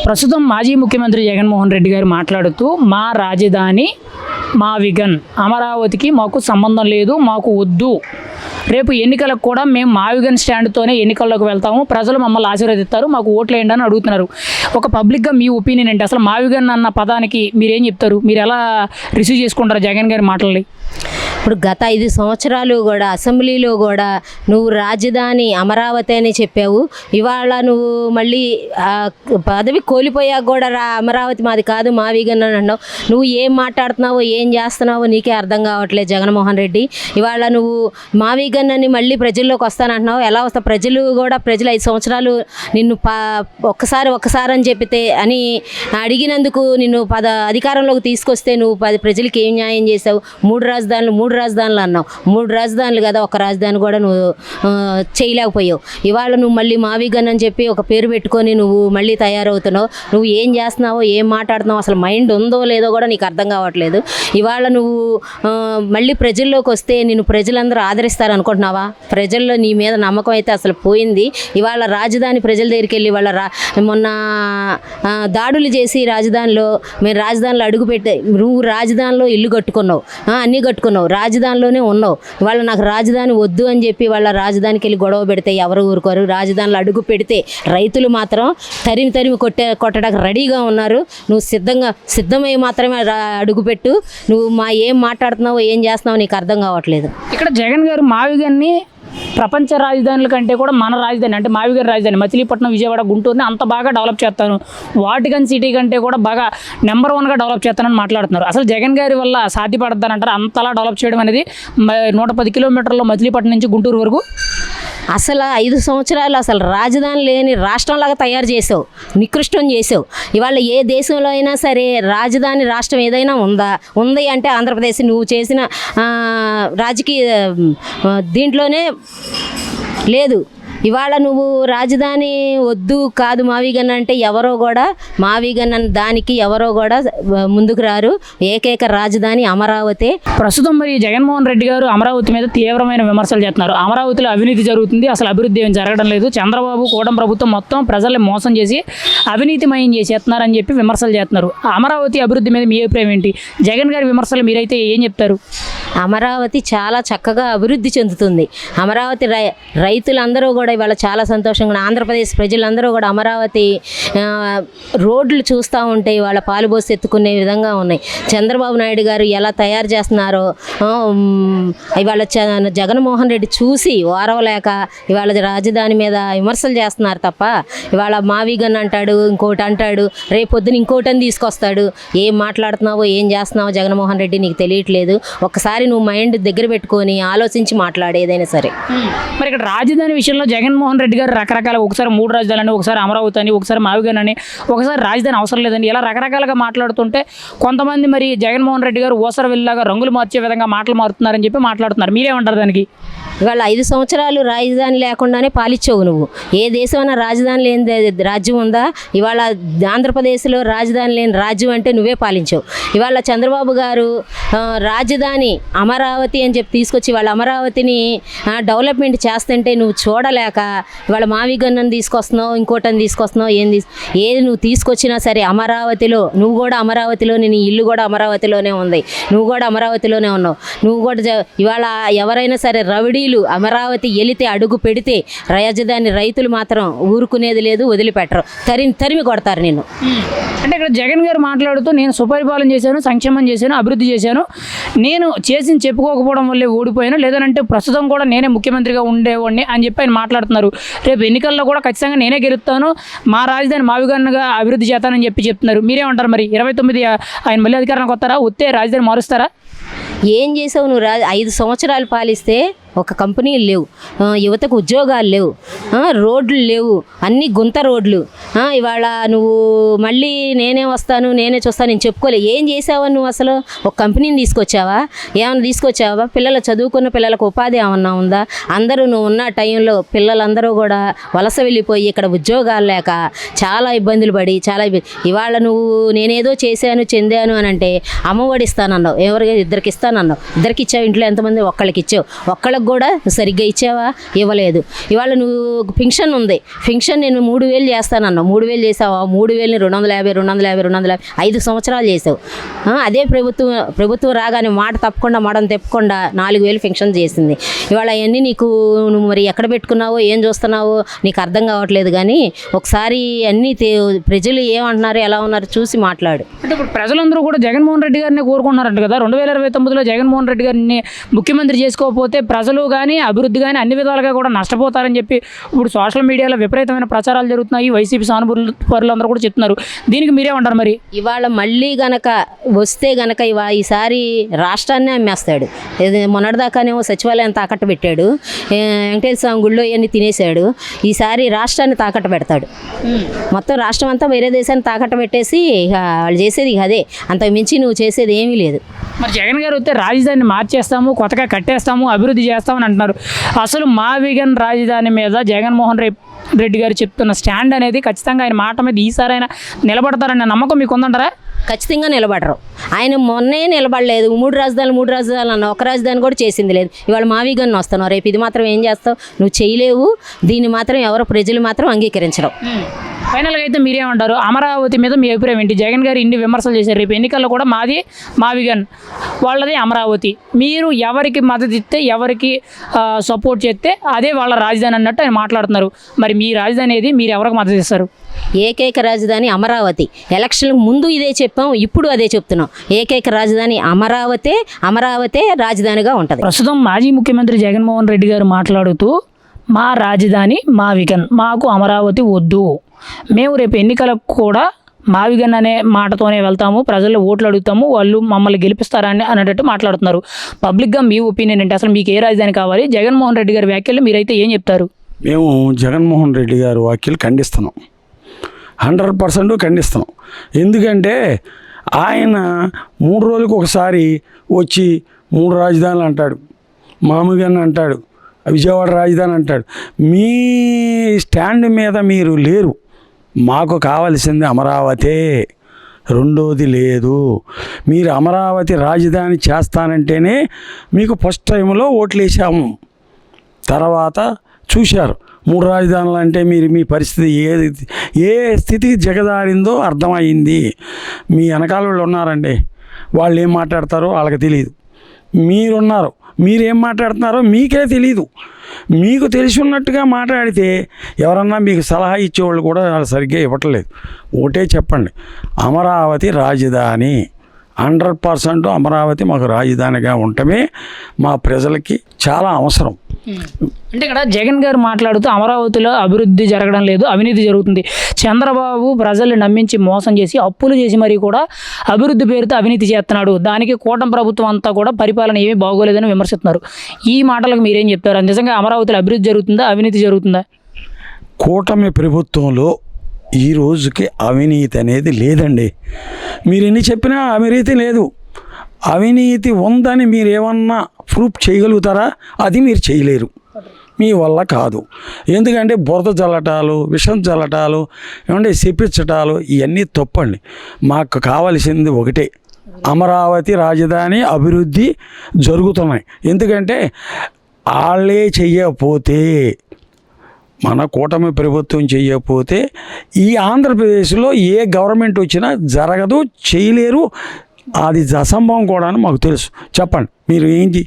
ప్రస్తుతం మాజీ ముఖ్యమంత్రి జగన్మోహన్ రెడ్డి గారు మాట్లాడుతూ మా రాజధాని మా విగన్ అమరావతికి మాకు సంబంధం లేదు, మాకు వద్దు, రేపు ఎన్నికలకు కూడా మేము మా విగన్ స్టాండ్తోనే ఎన్నికల్లోకి వెళ్తాము, ప్రజలు మమ్మల్ని ఆశీర్వదిస్తారు, మాకు ఓట్లు వేయండి అని అడుగుతున్నారు. ఒక పబ్లిక్గా మీ ఒపీనియన్ ఏంటి? అసలు మా విగన్ అన్న పదానికి మీరేం చెప్తారు? మీరు ఎలా రిసీవ్ చేసుకుంటారు జగన్ గారి మాటల్ని? ఇప్పుడు గత 5 సంవత్సరాలు కూడా అసెంబ్లీలో కూడా నువ్వు రాజధాని అమరావతి అని చెప్పావు. ఇవాళ నువ్వు మళ్ళీ పదవి కోల్పోయాక కూడా అమరావతి మాది కాదు మా విగన్ అని అన్నావు. నువ్వు ఏం మాట్లాడుతున్నావో ఏం చేస్తున్నావో నీకే అర్థం కావట్లేదు జగన్మోహన్ రెడ్డి. ఇవాళ నువ్వు మా విగన్ అని మళ్ళీ ప్రజల్లోకి వస్తానంటున్నావు. ఎలా వస్తావు? ప్రజలు 5 సంవత్సరాలు నిన్ను ఒక్కసారి అని చెప్పితే అని అడిగినందుకు నిన్ను అధికారంలోకి తీసుకొస్తే నువ్వు ప్రజలకి ఏం న్యాయం చేసావు? మూడు రాజధానులు అన్నావు. 3 రాజధానులు కదా, ఒక రాజధాని కూడా నువ్వు చేయలేకపోయావు. ఇవాళ నువ్వు మళ్ళీ మా విగన్ అని చెప్పి ఒక పేరు పెట్టుకొని నువ్వు మళ్ళీ తయారవుతున్నావు. నువ్వు ఏం చేస్తున్నావో ఏం మాట్లాడుతున్నావు అసలు మైండ్ ఉందో లేదో కూడా నీకు అర్థం కావట్లేదు. ఇవాళ నువ్వు మళ్ళీ ప్రజల్లోకి వస్తే నిన్ను ప్రజలందరూ ఆదరిస్తారు అనుకుంటున్నావా? ప్రజల్లో నీ మీద నమ్మకం అయితే అసలు పోయింది. ఇవాళ రాజధాని ప్రజల దగ్గరికి వెళ్ళి వాళ్ళ మొన్న దాడులు చేసి మేము రాజధానిలో అడుగుపెట్టే నువ్వు రాజధానిలో ఇల్లు కట్టుకున్నావు, అన్నీ కట్టుకున్నావు, రాజధానిలోనే ఉన్నావు. ఇవాళ నాకు రాజధాని వద్దు అని చెప్పి వాళ్ళ రాజధానికి వెళ్ళి గొడవ పెడితే ఎవరు ఊరుకోరు. రాజధానిలో అడుగు పెడితే రైతులు మాత్రం తరిమి కొట్టడానికి రెడీగా ఉన్నారు. నువ్వు సిద్ధమై మాత్రమే అడుగుపెట్టు. నువ్వు ఏం మాట్లాడుతున్నావో ఏం చేస్తున్నావో నీకు అర్థం కావట్లేదు. ఇక్కడ జగన్ గారు మా విగన్ని ప్రపంచ రాజధానుల కంటే కూడా మన రాజధాని అంటే మావిగారి రాజధాని మచిలీపట్నం, విజయవాడ, గుంటూరుని అంత బాగా డెవలప్ చేస్తాను, వాటికన్ సిటీ కంటే కూడా బాగా నెంబర్ 1గా డెవలప్ చేస్తానని మాట్లాడుతున్నారు. అసలు జగన్ గారి వల్ల సాధ్యపడద్దని అంతలా డెవలప్ చేయడం అనేది 110 కిలోమీటర్ల మచిలీపట్నం నుంచి గుంటూరు వరకు అసలు 5 సంవత్సరాలు అసలు రాజధాని లేని రాష్ట్రంలాగా తయారు చేసావు, నికృష్టం చేసావు. ఇవాళ ఏ దేశంలో అయినా సరే రాజధాని రాష్ట్రం ఏదైనా ఉంది అంటే ఆంధ్రప్రదేశ్. నువ్వు చేసిన రాజకీయ దీంట్లోనే లేదు. ఇవాళ నువ్వు రాజధాని వద్దు కాదు మా విగన్ అంటే ఎవరో కూడా మా విగన్ దానికి ఎవరో కూడా ముందుకు రారు. ఏకైక రాజధాని అమరావతి. ప్రస్తుతం మరి జగన్మోహన్ రెడ్డి గారు అమరావతి మీద తీవ్రమైన విమర్శలు చేస్తున్నారు. అమరావతిలో అవినీతి జరుగుతుంది, అసలు అభివృద్ధి ఏం జరగడం లేదు, చంద్రబాబు కూటమి ప్రభుత్వం మొత్తం ప్రజల్ని మోసం చేసి అవినీతిమయం చేస్తున్నారని చెప్పి విమర్శలు చేస్తున్నారు. అమరావతి అభివృద్ధి మీద మీ అభిప్రాయం ఏంటి? జగన్ గారి విమర్శలు మీరైతే ఏం చెప్తారు? అమరావతి చాలా చక్కగా అభివృద్ధి చెందుతుంది. అమరావతి రైతులందరూ కూడా ఇవాళ చాలా సంతోషంగా, ఆంధ్రప్రదేశ్ ప్రజలందరూ కూడా అమరావతి రోడ్లు చూస్తూ ఉంటే ఇవాళ పాలుబోసి ఎత్తుకునే విధంగా ఉన్నాయి. చంద్రబాబు నాయుడు గారు ఎలా తయారు చేస్తున్నారో ఇవాళ జగన్మోహన్ రెడ్డి చూసి వారవలేక ఇవాళ రాజధాని మీద విమర్శలు చేస్తున్నారు తప్ప ఇవాళ మా విగన్ అంటాడు, ఇంకోటి అంటాడు, రేపొద్దున ఇంకోటని తీసుకొస్తాడు. ఏం మాట్లాడుతున్నావో ఏం చేస్తున్నావో జగన్మోహన్ రెడ్డి నీకు తెలియట్లేదు. ఒక్కసారి నువ్వు మైండ్ దగ్గర పెట్టుకొని ఆలోచించి మాట్లాడు ఏదైనా సరే. మరి ఇక్కడ రాజధాని విషయంలో జగన్మోహన్ రెడ్డి గారు రకరకాల ఒకసారి 3 రాజధానులని, ఒకసారి అమరావతి అని, ఒకసారి మావిగన్ అని, ఒకసారి రాజధాని అవసరం లేదని ఇలా రకరకాలుగా మాట్లాడుతుంటే కొంతమంది మరి జగన్మోహన్ రెడ్డి గారు ఓసర వెళ్ళలాగా రంగులు మార్చే విధంగా మాటలు మారుతున్నారని చెప్పి మాట్లాడుతున్నారు. మీరేమంటారు దానికి? ఇవాళ 5 సంవత్సరాలు రాజధాని లేకుండానే పాలించావు నువ్వు. ఏ దేశమైనా రాజధాని లేని రాజ్యం ఉందా? ఇవాళ ఆంధ్రప్రదేశ్లో రాజధాని లేని రాజ్యం అంటే నువ్వే పాలించావు. ఇవాళ చంద్రబాబు గారు రాజధాని అమరావతి అని చెప్పి తీసుకొచ్చి వాళ్ళ అమరావతిని డెవలప్మెంట్ చేస్తుంటే నువ్వు చూడలేక ఇవాళ మావిగన్నని తీసుకొస్తున్నావు, ఇంకోటని తీసుకొస్తున్నావు. ఏది నువ్వు తీసుకొచ్చినా సరే అమరావతిలో నువ్వు కూడా అమరావతిలోని నీ ఇల్లు కూడా అమరావతిలోనే ఉంది, నువ్వు కూడా అమరావతిలోనే ఉన్నావు. నువ్వు కూడా ఇవాళ ఎవరైనా సరే రౌడీలు అమరావతి వెళితే అడుగు పెడితే రాజధాని రైతులు మాత్రం ఊరుకునేది లేదు, వదిలిపెట్టరు, తరిమి కొడతారు నిన్ను. అంటే ఇక్కడ జగన్ గారు మాట్లాడుతూ నేను సుపరిపాలన చేశాను, సంక్షేమం చేశాను, అభివృద్ధి చేశాను, నేను చేసింది చెప్పుకోకపోవడం వల్లే ఓడిపోయాను, లేదంటే ప్రస్తుతం కూడా నేనే ముఖ్యమంత్రిగా ఉండేవాడిని అని చెప్పి ఆయన మాట్లాడుతున్నారు. రేపు ఎన్నికల్లో కూడా ఖచ్చితంగా నేనే గెలుస్తాను, మా రాజధాని మావిగన్గా అభివృద్ధి చేస్తానని చెప్తున్నారు. మీరేమంటారు? మరి 29 ఆయన మళ్ళీ అధికారానికి వస్తారా? వస్తే రాజధాని మారుస్తారా? ఏం చేసావు నువ్వు? 5 సంవత్సరాలు పాలిస్తే ఒక కంపెనీలు లేవు, యువతకు ఉద్యోగాలు లేవు, రోడ్లు లేవు, అన్నీ గుంత రోడ్లు. ఇవాళ నువ్వు మళ్ళీ నేనే వస్తాను నేనే చూస్తాను నేను చెప్పుకోలే. ఏం చేసావా నువ్వు? అసలు ఒక కంపెనీని తీసుకొచ్చావా? ఏమన్నా తీసుకొచ్చావా? చదువుకున్న పిల్లలకు ఉపాధి ఏమన్నా ఉందా? అందరూ నువ్వు ఉన్న టైంలో పిల్లలందరూ కూడా వలస వెళ్ళిపోయి ఇక్కడ ఉద్యోగాలు లేక చాలా ఇబ్బందులు పడి ఇవాళ నువ్వు నేనేదో చేశాను చెందాను అని అంటే అమ్మఒడి ఇస్తానన్నావు, ఎవరికి 2కి ఇస్తానన్నావు, 2కి ఇచ్చావు. ఇంట్లో ఎంతమంది? ఒక్కళ్ళకి ఇచ్చావు. ఒక్కళ్ళకి కూడా సరిగ్గా ఇచ్చావా? ఇవ్వలేదు. ఇవాళ నువ్వు పింఛన్ ఉంది, పింఛన్ నేను 3,000 చేస్తానన్నావు, 3,000 చేసావా? 3,000ని 250 5 సంవత్సరాలు చేసావు. అదే ప్రభుత్వం రాగానే మాట తప్పకుండా మడం తెప్పకుండా 4,000 పింఛన్ చేసింది. ఇవాళ అవన్నీ నీకు నువ్వు మరి ఎక్కడ పెట్టుకున్నావో ఏం చూస్తున్నావో నీకు అర్థం కావట్లేదు. కానీ ఒకసారి అన్నీ ప్రజలు ఏమంటున్నారు ఎలా ఉన్నారు చూసి మాట్లాడు. అంటే ఇప్పుడు ప్రజలందరూ కూడా జగన్మోహన్ రెడ్డి గారిని కోరుకుంటున్నారంట కదా. 2029లో జగన్మోహన్ రెడ్డి గారిని ముఖ్యమంత్రి చేసుకోకపోతే ప్రజలు కానీ అభివృద్ధి కానీ అన్ని విధాలుగా కూడా నష్టపోతారని చెప్పి ఇప్పుడు సోషల్ మీడియాలో విపరీతమైన ప్రచారాలు జరుగుతున్నాయి. వైసీపీ సానుభూతులందరూ కూడా చెప్తున్నారు. దీనికి మీరేమంటారు మరి? ఇవాళ మళ్ళీ గనక వస్తే గనక ఈసారి రాష్ట్రాన్ని అమ్మేస్తాడు. మొన్నటిదాకానేమో సచివాలయం తాకట్టు పెట్టాడు, వెంకటేశ్వర స్వామి గుళ్ళో ఇవన్నీ తినేశాడు. ఈసారి రాష్ట్రాన్ని తాకట్టు పెడతాడు. మొత్తం రాష్ట్రం అంతా వేరే దేశాన్ని తాకట్టు పెట్టేసి ఇక వాళ్ళు చేసేది ఇక అదే, అంతకు మించి నువ్వు చేసేది ఏమీ లేదు. మరి జగన్ గారు వస్తే రాజధానిని మార్చేస్తాము, కొత్తగా కట్టేస్తాము, అభివృద్ధి చేస్తామని అంటున్నారు. అసలు మా విగన్ రాజధాని మీద జగన్మోహన్ రెడ్డి గారు చెప్తున్న స్టాండ్ అనేది ఖచ్చితంగా ఆయన మాట మీద ఈసారైనా నిలబడతారన్న నమ్మకం మీకు ఉందంటారా? ఖచ్చితంగా నిలబడరు. ఆయన మొన్నే నిలబడలేదు. 3 రాజధానులు అన్న ఒక రాజధాని కూడా చేసింది లేదు. ఇవాళ మావిగన్ను వస్తున్నావు, రేపు ఇది మాత్రం ఏం చేస్తావు? నువ్వు చేయలేవు. దీన్ని మాత్రం ప్రజలు మాత్రం అంగీకరించడం. ఫైనల్గా అయితే మీరేమంటారు? అమరావతి మీద మీ అభిప్రాయం ఏంటి? జగన్ గారు ఇన్ని విమర్శలు చేశారు. రేపు ఎన్నికల్లో కూడా మాది మావిగన్, వాళ్ళది అమరావతి. మీరు ఎవరికి మద్దతు ఇస్తే, ఎవరికి సపోర్ట్ చేస్తే అదే వాళ్ళ రాజధాని అన్నట్టు ఆయన మాట్లాడుతున్నారు. మరి మీ రాజధాని ఏది? మీరు ఎవరికి మద్దతు ఇస్తారు? ఏకైక రాజధాని అమరావతి. ఎలక్షన్ ముందు ఇదే చెప్పాం, ఇప్పుడు అదే చెప్తున్నాం. ఏకైక రాజధాని అమరావతే రాజధానిగా ఉంటుంది. ప్రస్తుతం మాజీ ముఖ్యమంత్రి జగన్మోహన్ రెడ్డి గారు మాట్లాడుతూ మా రాజధాని మావిగన్, మాకు అమరావతి వద్దు, మేము రేపు ఎన్నికలకు కూడా మావిగన్ అనే మాటతోనే వెళ్తాము, ప్రజల్లో ఓట్లు అడుగుతాము, వాళ్ళు మమ్మల్ని గెలిపిస్తారని అనేటట్టు మాట్లాడుతున్నారు. పబ్లిక్గా మీ ఒపీనియన్ ఏంటి? అసలు మీకు ఏ రాజధాని కావాలి? జగన్మోహన్ రెడ్డి గారి వ్యాఖ్యలు మీరైతే ఏం చెప్తారు? మేము జగన్మోహన్ రెడ్డి గారి వ్యాఖ్యలు ఖండిస్తున్నాం, 100% ఖండిస్తున్నాం. ఎందుకంటే ఆయన 3 రోజులకు ఒకసారి వచ్చి 3 రాజధానులు అంటాడు, మామిగన్ అంటాడు, విజయవాడ రాజధాని అంటాడు. మీ స్టాండ్ మీద మీరు లేరు. మాకు కావలసింది అమరావతే, రెండోది లేదు. మీరు అమరావతి రాజధాని చేస్తానంటేనే మీకు ఫస్ట్ టైంలో ఓట్లేసాము. తర్వాత చూశారు 3 రాజధానులు అంటే మీ పరిస్థితి ఏ స్థితికి జగదారిందో అర్థమైంది. మీ వెనకాల వాళ్ళు ఉన్నారండి, వాళ్ళు ఏం మాట్లాడతారో వాళ్ళకి తెలియదు. మీరున్నారు, మీరేం మాట్లాడుతున్నారో మీకే తెలీదు. మీకు తెలిసి ఉన్నట్టుగా మాట్లాడితే ఎవరన్నా మీకు సలహా ఇచ్చేవాళ్ళు కూడా వాళ్ళు సరిగ్గా ఇవ్వట్లేదు. ఒకటే చెప్పండి, అమరావతి రాజధాని, 100% అమరావతి మాకు రాజధానిగా ఉండటమే మా ప్రజలకి చాలా అవసరం. అంటే ఇక్కడ జగన్ గారు మాట్లాడుతూ అమరావతిలో అభివృద్ధి జరగడం లేదు, అవినీతి జరుగుతుంది. చంద్రబాబు ప్రజల్ని నమ్మించి మోసం చేసి అప్పులు చేసి మరీ కూడా అభివృద్ధి పేరుతో అవినీతి చేస్తున్నాడు. దానికి కూటమి ప్రభుత్వం అంతా కూడా పరిపాలన ఏమీ బాగోలేదని విమర్శిస్తున్నారు. ఈ మాటలకు మీరేం చెప్తారు? నిజంగా అమరావతిలో అభివృద్ధి జరుగుతుందా, అవినీతి జరుగుతుందా? కూటమి ప్రభుత్వంలో ఈ రోజుకి అవినీతి అనేది లేదండి. మీరు ఎన్ని చెప్పినా అవినీతి లేదు. అవినీతి ఉందని మీరు ఏమన్నా ప్రూఫ్ చేయగలుగుతారా? అది మీరు చేయలేరు, మీ వల్ల కాదు. ఎందుకంటే బురద చల్లటాలు, విషం చల్లటాలు, ఏమంటే చెప్పించటాలు ఇవన్నీ తప్పండి. మాకు కావలసింది ఒకటే, అమరావతి రాజధాని అభివృద్ధి జరుగుతున్నాయి. ఎందుకంటే వాళ్ళే చెయ్యకపోతే, మన కూటమి ప్రభుత్వం చేయకపోతే ఈ ఆంధ్రప్రదేశ్లో ఏ గవర్నమెంట్ వచ్చినా జరగదు, చేయలేరు. అది అసంభవం కూడా అని మాకు తెలుసు. చెప్పండి మీరు ఏంటి?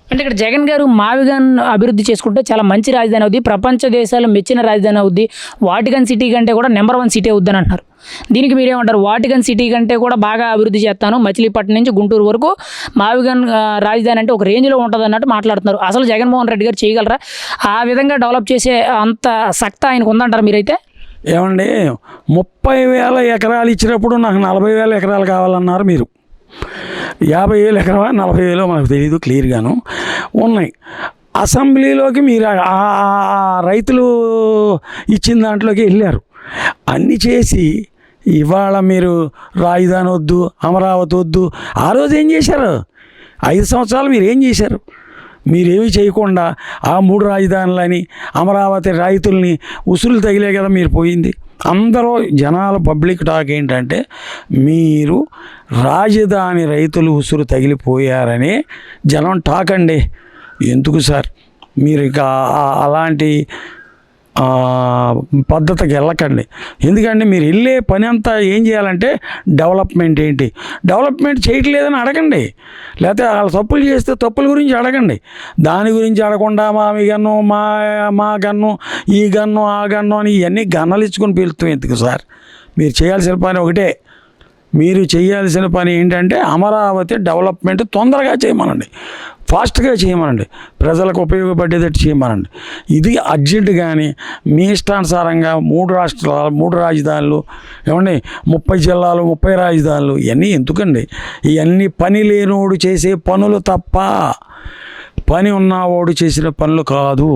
అంటే ఇక్కడ జగన్ గారు మావిగన్ అభివృద్ధి చేసుకుంటే చాలా మంచి రాజధాని అవుద్ది, ప్రపంచ దేశాలు మెచ్చిన రాజధాని అవుద్ది, వాటికన్ సిటీ కంటే కూడా నెంబర్ 1 సిటీ అవుద్దని అంటున్నారు. దీనికి మీరేమంటారు? వాటికన్ సిటీ కంటే కూడా బాగా అభివృద్ధి చేస్తాను, మచిలీపట్నం నుంచి గుంటూరు వరకు మావిగన్ రాజధాని అంటే ఒక రేంజ్లో ఉంటుంది అన్నట్టు మాట్లాడుతున్నారు. అసలు జగన్మోహన్ రెడ్డి గారు చేయగలరా? ఆ విధంగా డెవలప్ చేసే అంత సక్తా ఆయనకు ఉందంటారు మీరైతే? ఏమండి, 30,000 ఎకరాలు ఇచ్చినప్పుడు నాకు 40,000 ఎకరాలు కావాలన్నారు మీరు. 50,000 ఎకరా 40,000 మనకు తెలియదు, క్లియర్గాను ఉన్నాయి. అసెంబ్లీలోకి మీరు ఆ రైతులు ఇచ్చిన దాంట్లోకి వెళ్ళారు. అన్నీ చేసి ఇవాళ మీరు రాజధాని వద్దు, అమరావతి వద్దు. ఆ రోజు ఏం చేశారు? 5 సంవత్సరాలు మీరు ఏం చేశారు? మీరేమీ చేయకుండా ఆ 3 రాజధానులని, అమరావతి రైతుల్ని ఉసులు తగిలే కదా మీరు పోయింది. అందరూ జనాల పబ్లిక్ టాక్ ఏంటంటే మీరు రాజధాని రైతులు ఉసురు తగిలిపోయారని జనం టాక్ అండి. ఎందుకు సార్? మీరు ఇక అలాంటి పద్ధతికి వెళ్ళకండి. ఎందుకంటే మీరు వెళ్ళే పని అంతా ఏం చేయాలంటే డెవలప్మెంట్ ఏంటి, డెవలప్మెంట్ చేయట్లేదని అడగండి. లేకపోతే వాళ్ళు తప్పులు చేస్తే తప్పుల గురించి అడగండి. దాని గురించి అడగకుండా మీ గన్ను మా గన్ను ఈ గన్ను ఆ గన్ను అని ఇవన్నీ గన్నలు ఇచ్చుకొని పిలుస్తాం ఎందుకు సార్? మీరు చేయాల్సిన పని ఒకటే. మీరు చేయాల్సిన పని ఏంటంటే అమరావతి డెవలప్మెంట్ తొందరగా చేయమనండి, ఫాస్ట్గా చేయమనండి, ప్రజలకు ఉపయోగపడేటట్టు చేయమనండి. ఇది అర్జెంట్. కానీ మీ ఇష్టానుసారంగా 3 రాష్ట్రాలు 3 రాజధానులు ఏమండి 30 జిల్లాలు 30 రాజధానులు ఇవన్నీ ఎందుకండి? ఇవన్నీ పని లేనోడు చేసే పనులు తప్ప పని ఉన్నవాడు చేసిన పనులు కాదు.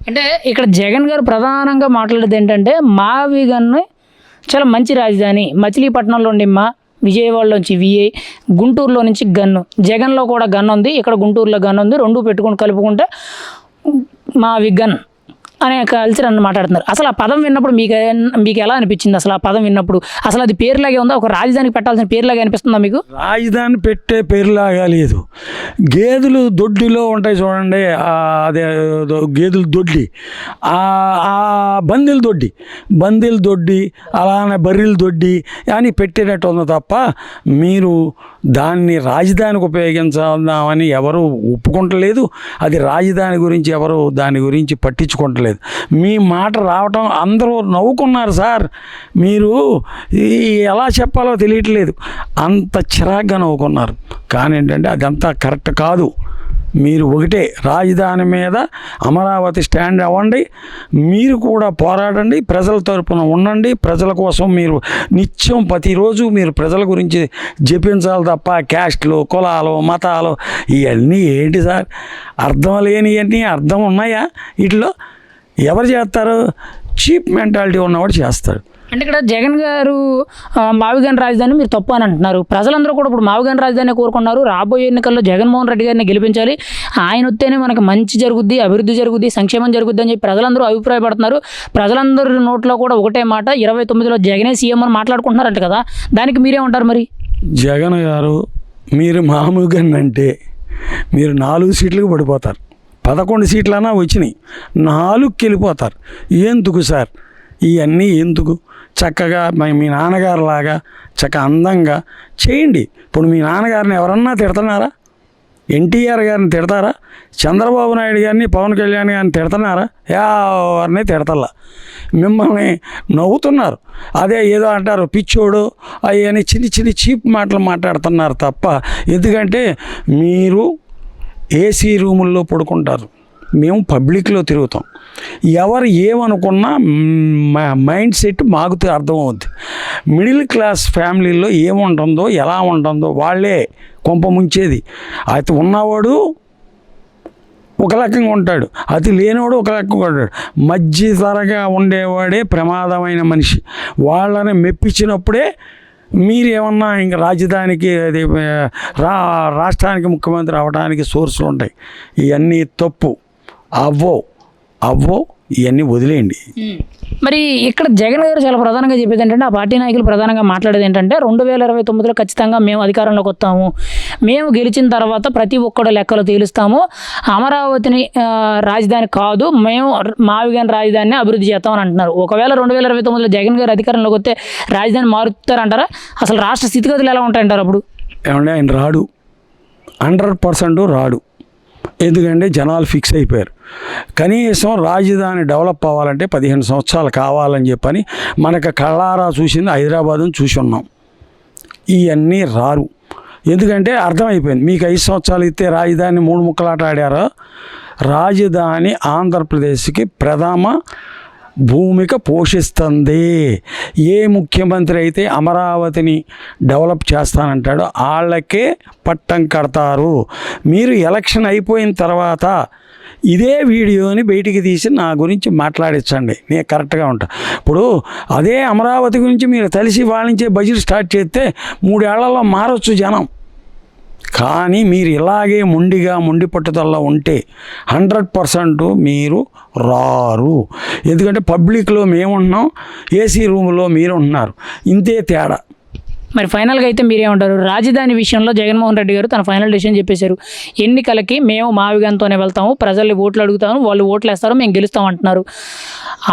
అంటే ఇక్కడ జగన్ గారు ప్రధానంగా మాట్లాడేది ఏంటంటే మావిగన్ని చాలా మంచి రాజధాని, మచిలీపట్నంలో ఉండి విజయవాడలోంచి విఐ, గుంటూరులో నుంచి గన్ను, జగన్లో కూడా గన్ ఉంది, ఇక్కడ గుంటూరులో గన్ ఉంది, రెండు పెట్టుకొని కలుపుకుంటే మావిగన్ అనే కల్చర్ అని మాట్లాడుతున్నారు. అసలు ఆ పదం విన్నప్పుడు మీకు ఎలా అనిపించింది? అసలు ఆ పదం విన్నప్పుడు అసలు అది పేరులాగే ఉందా? ఒక రాజధానికి పెట్టాల్సిన పేరులాగే అనిపిస్తుందా మీకు? రాజధాని పెట్టే పేరులాగా లేదు. గేదెలు దొడ్డిలో ఉంటాయి చూడండి, అదే గేదెలు దొడ్డి, బందీల దొడ్డి అలానే బర్రెల దొడ్డి అని పెట్టేటట్టు ఉంది తప్ప మీరు దాన్ని రాజధానికి ఉపయోగించాలని ఎవరు ఒప్పుకుంటలేదు. అది రాజధాని గురించి ఎవరు దాని గురించి పట్టించుకుంటలేదు. మీ మాట రావటం అందరూ నవ్వుకున్నారు సార్. మీరు ఎలా చెప్పాలో తెలియట్లేదు, అంత చిరాగ్గా నవ్వుకున్నారు. కానీ ఏంటంటే అదంతా కరెక్ట్ కాదు. మీరు ఒకటే, రాజధాని మీద అమరావతి స్టాండ్ అవ్వండి, మీరు కూడా పోరాడండి, ప్రజల తరపున ఉండండి, ప్రజల కోసం మీరు నిత్యం ప్రతిరోజు మీరు ప్రజల గురించి జపించాలి తప్ప క్యాస్ట్లు కులాలు మతాలు ఇవన్నీ ఏంటి సార్? అర్థం లేనివన్నీ అర్థం ఉన్నాయా? వీటిలో ఎవరు చేస్తారు? చీప్ మెంటాలిటీ ఉన్నవాడు చేస్తాడు. అంటే ఇక్కడ జగన్ గారు మావిగన్ రాజధాని మీరు తప్పు అని అంటున్నారు. ప్రజలందరూ కూడా ఇప్పుడు మావిగన్ రాజధాని కోరుకున్నారు. రాబోయే ఎన్నికల్లో జగన్మోహన్ రెడ్డి గారిని గెలిపించాలి, ఆయన వస్తేనే మనకు మంచి జరుగుద్ది, అభివృద్ధి జరుగుద్ది, సంక్షేమం జరుగుద్ది అని చెప్పి ప్రజలందరూ అభిప్రాయపడుతున్నారు. ప్రజలందరి నోట్లో కూడా ఒకటే మాట, 29లో జగనే సీఎం అని మాట్లాడుకుంటున్నారంట కదా, దానికి మీరేమంటారు మరి? జగన్ గారు మీరు మావిగన్ అంటే మీరు 4 సీట్లకు పడిపోతారు. 11 సీట్లన్నా వచ్చినాయి, 4కి వెళ్ళిపోతారు. ఎందుకు సార్ ఇవన్నీ? ఎందుకు? చక్కగా మీ నాన్నగారులాగా చక్కగా అందంగా చేయండి. ఇప్పుడు మీ నాన్నగారిని ఎవరన్నా తిడుతున్నారా? ఎన్టీఆర్ గారిని తిడతారా? చంద్రబాబు నాయుడు గారిని పవన్ కళ్యాణ్ గారిని తిడుతున్నారా? ఎవరిని తిడతల్లా, మిమ్మల్ని నవ్వుతున్నారు. అదే ఏదో అంటారు పిచ్చోడు అవన్నీ చిన్న చీప్ మాటలు మాట్లాడుతున్నారు తప్ప. ఎందుకంటే మీరు ఏసీ రూముల్లో పడుకుంటారు, మేము పబ్లిక్లో తిరుగుతాం. ఎవరు ఏమనుకున్నా మైండ్ సెట్ మాకు అర్థమవుద్ది. మిడిల్ క్లాస్ ఫ్యామిలీలో ఏముంటుందో ఎలా ఉంటుందో వాళ్ళే కొంప ముంచేది. అయితే ఉన్నవాడు ఒక రకంగా ఉంటాడు, అతి లేనివాడు ఒక రకంగా ఉంటాడు. మధ్య తరగా ఉండేవాడే ప్రమాదమైన మనిషి. వాళ్ళని మెప్పించినప్పుడే మీరు ఏమన్నా ఇంకా రాజధానికి అది రాష్ట్రానికి ముఖ్యమంత్రి అవడానికి సోర్సులు ఉంటాయి. ఇవన్నీ తప్పు. అవ్వో ఇవన్నీ వదిలేయండి. మరి ఇక్కడ జగన్ గారు చాలా ప్రధానంగా చెప్పేది ఏంటంటే, ఆ పార్టీ నాయకులు ప్రధానంగా మాట్లాడేది ఏంటంటే 2029లో ఖచ్చితంగా మేము అధికారంలోకి వస్తాము, మేము గెలిచిన తర్వాత ప్రతి ఒక్కడు లెక్కలు తేలుస్తాము, అమరావతిని రాజధాని కాదు మేము మావిగన్ రాజధానిని అభివృద్ధి చేస్తామని అంటున్నారు. ఒకవేళ 2029లో జగన్ గారు అధికారంలోకి వస్తే రాజధాని మారుతారంటారా? అసలు రాష్ట్ర స్థితిగతులు ఎలా ఉంటాయంటారు అప్పుడు? ఏమంటే ఆయన రాడు, 100% రాడు. ఎందుకంటే జనాలు ఫిక్స్ అయిపోయారు. కనీసం రాజధాని డెవలప్ అవ్వాలంటే 15 సంవత్సరాలు కావాలని చెప్పని మనకు కళ్ళారా చూసింది హైదరాబాద్ని చూసి ఉన్నాం. ఇవన్నీ రారు. ఎందుకంటే అర్థమైపోయింది. మీకు 5 సంవత్సరాలు ఇస్తే రాజధాని 3 ముక్కలాట ఆడారో. రాజధాని ఆంధ్రప్రదేశ్కి ప్రథమ భూమిక పోషిస్తుంది. ఏ ముఖ్యమంత్రి అయితే అమరావతిని డెవలప్ చేస్తానంటాడో వాళ్ళకే పట్టం కడతారు. మీరు ఎలక్షన్ అయిపోయిన తర్వాత ఇదే వీడియోని బయటికి తీసి నా గురించి మాట్లాడించండి, నేను కరెక్ట్గా ఉంటా. ఇప్పుడు అదే అమరావతి గురించి మీరు తెలిసి వాళ్ళ నుంచే బడ్జెట్ స్టార్ట్ చేస్తే 3 ఏళ్లలో మారచ్చు జనం. కానీ మీరు ఇలాగే మొండి పట్టుదలలో ఉంటే 100% మీరు రారు. ఎందుకంటే పబ్లిక్లో మేము ఉంటున్నాం, ఏసీ రూమ్లో మీరు ఉంటున్నారు, ఇంతే తేడా. మరి ఫైనల్గా అయితే మీరేమంటారు? రాజధాని విషయంలో జగన్మోహన్ రెడ్డి గారు తన ఫైనల్ డెసిషన్ చెప్పేశారు. ఎన్నికలకి మేము మావిగన్తోనే వెళ్తాము, ప్రజల్ని ఓట్లు అడుగుతాము, వాళ్ళు ఓట్లు వేస్తారు, మేము గెలుస్తాం అంటున్నారు.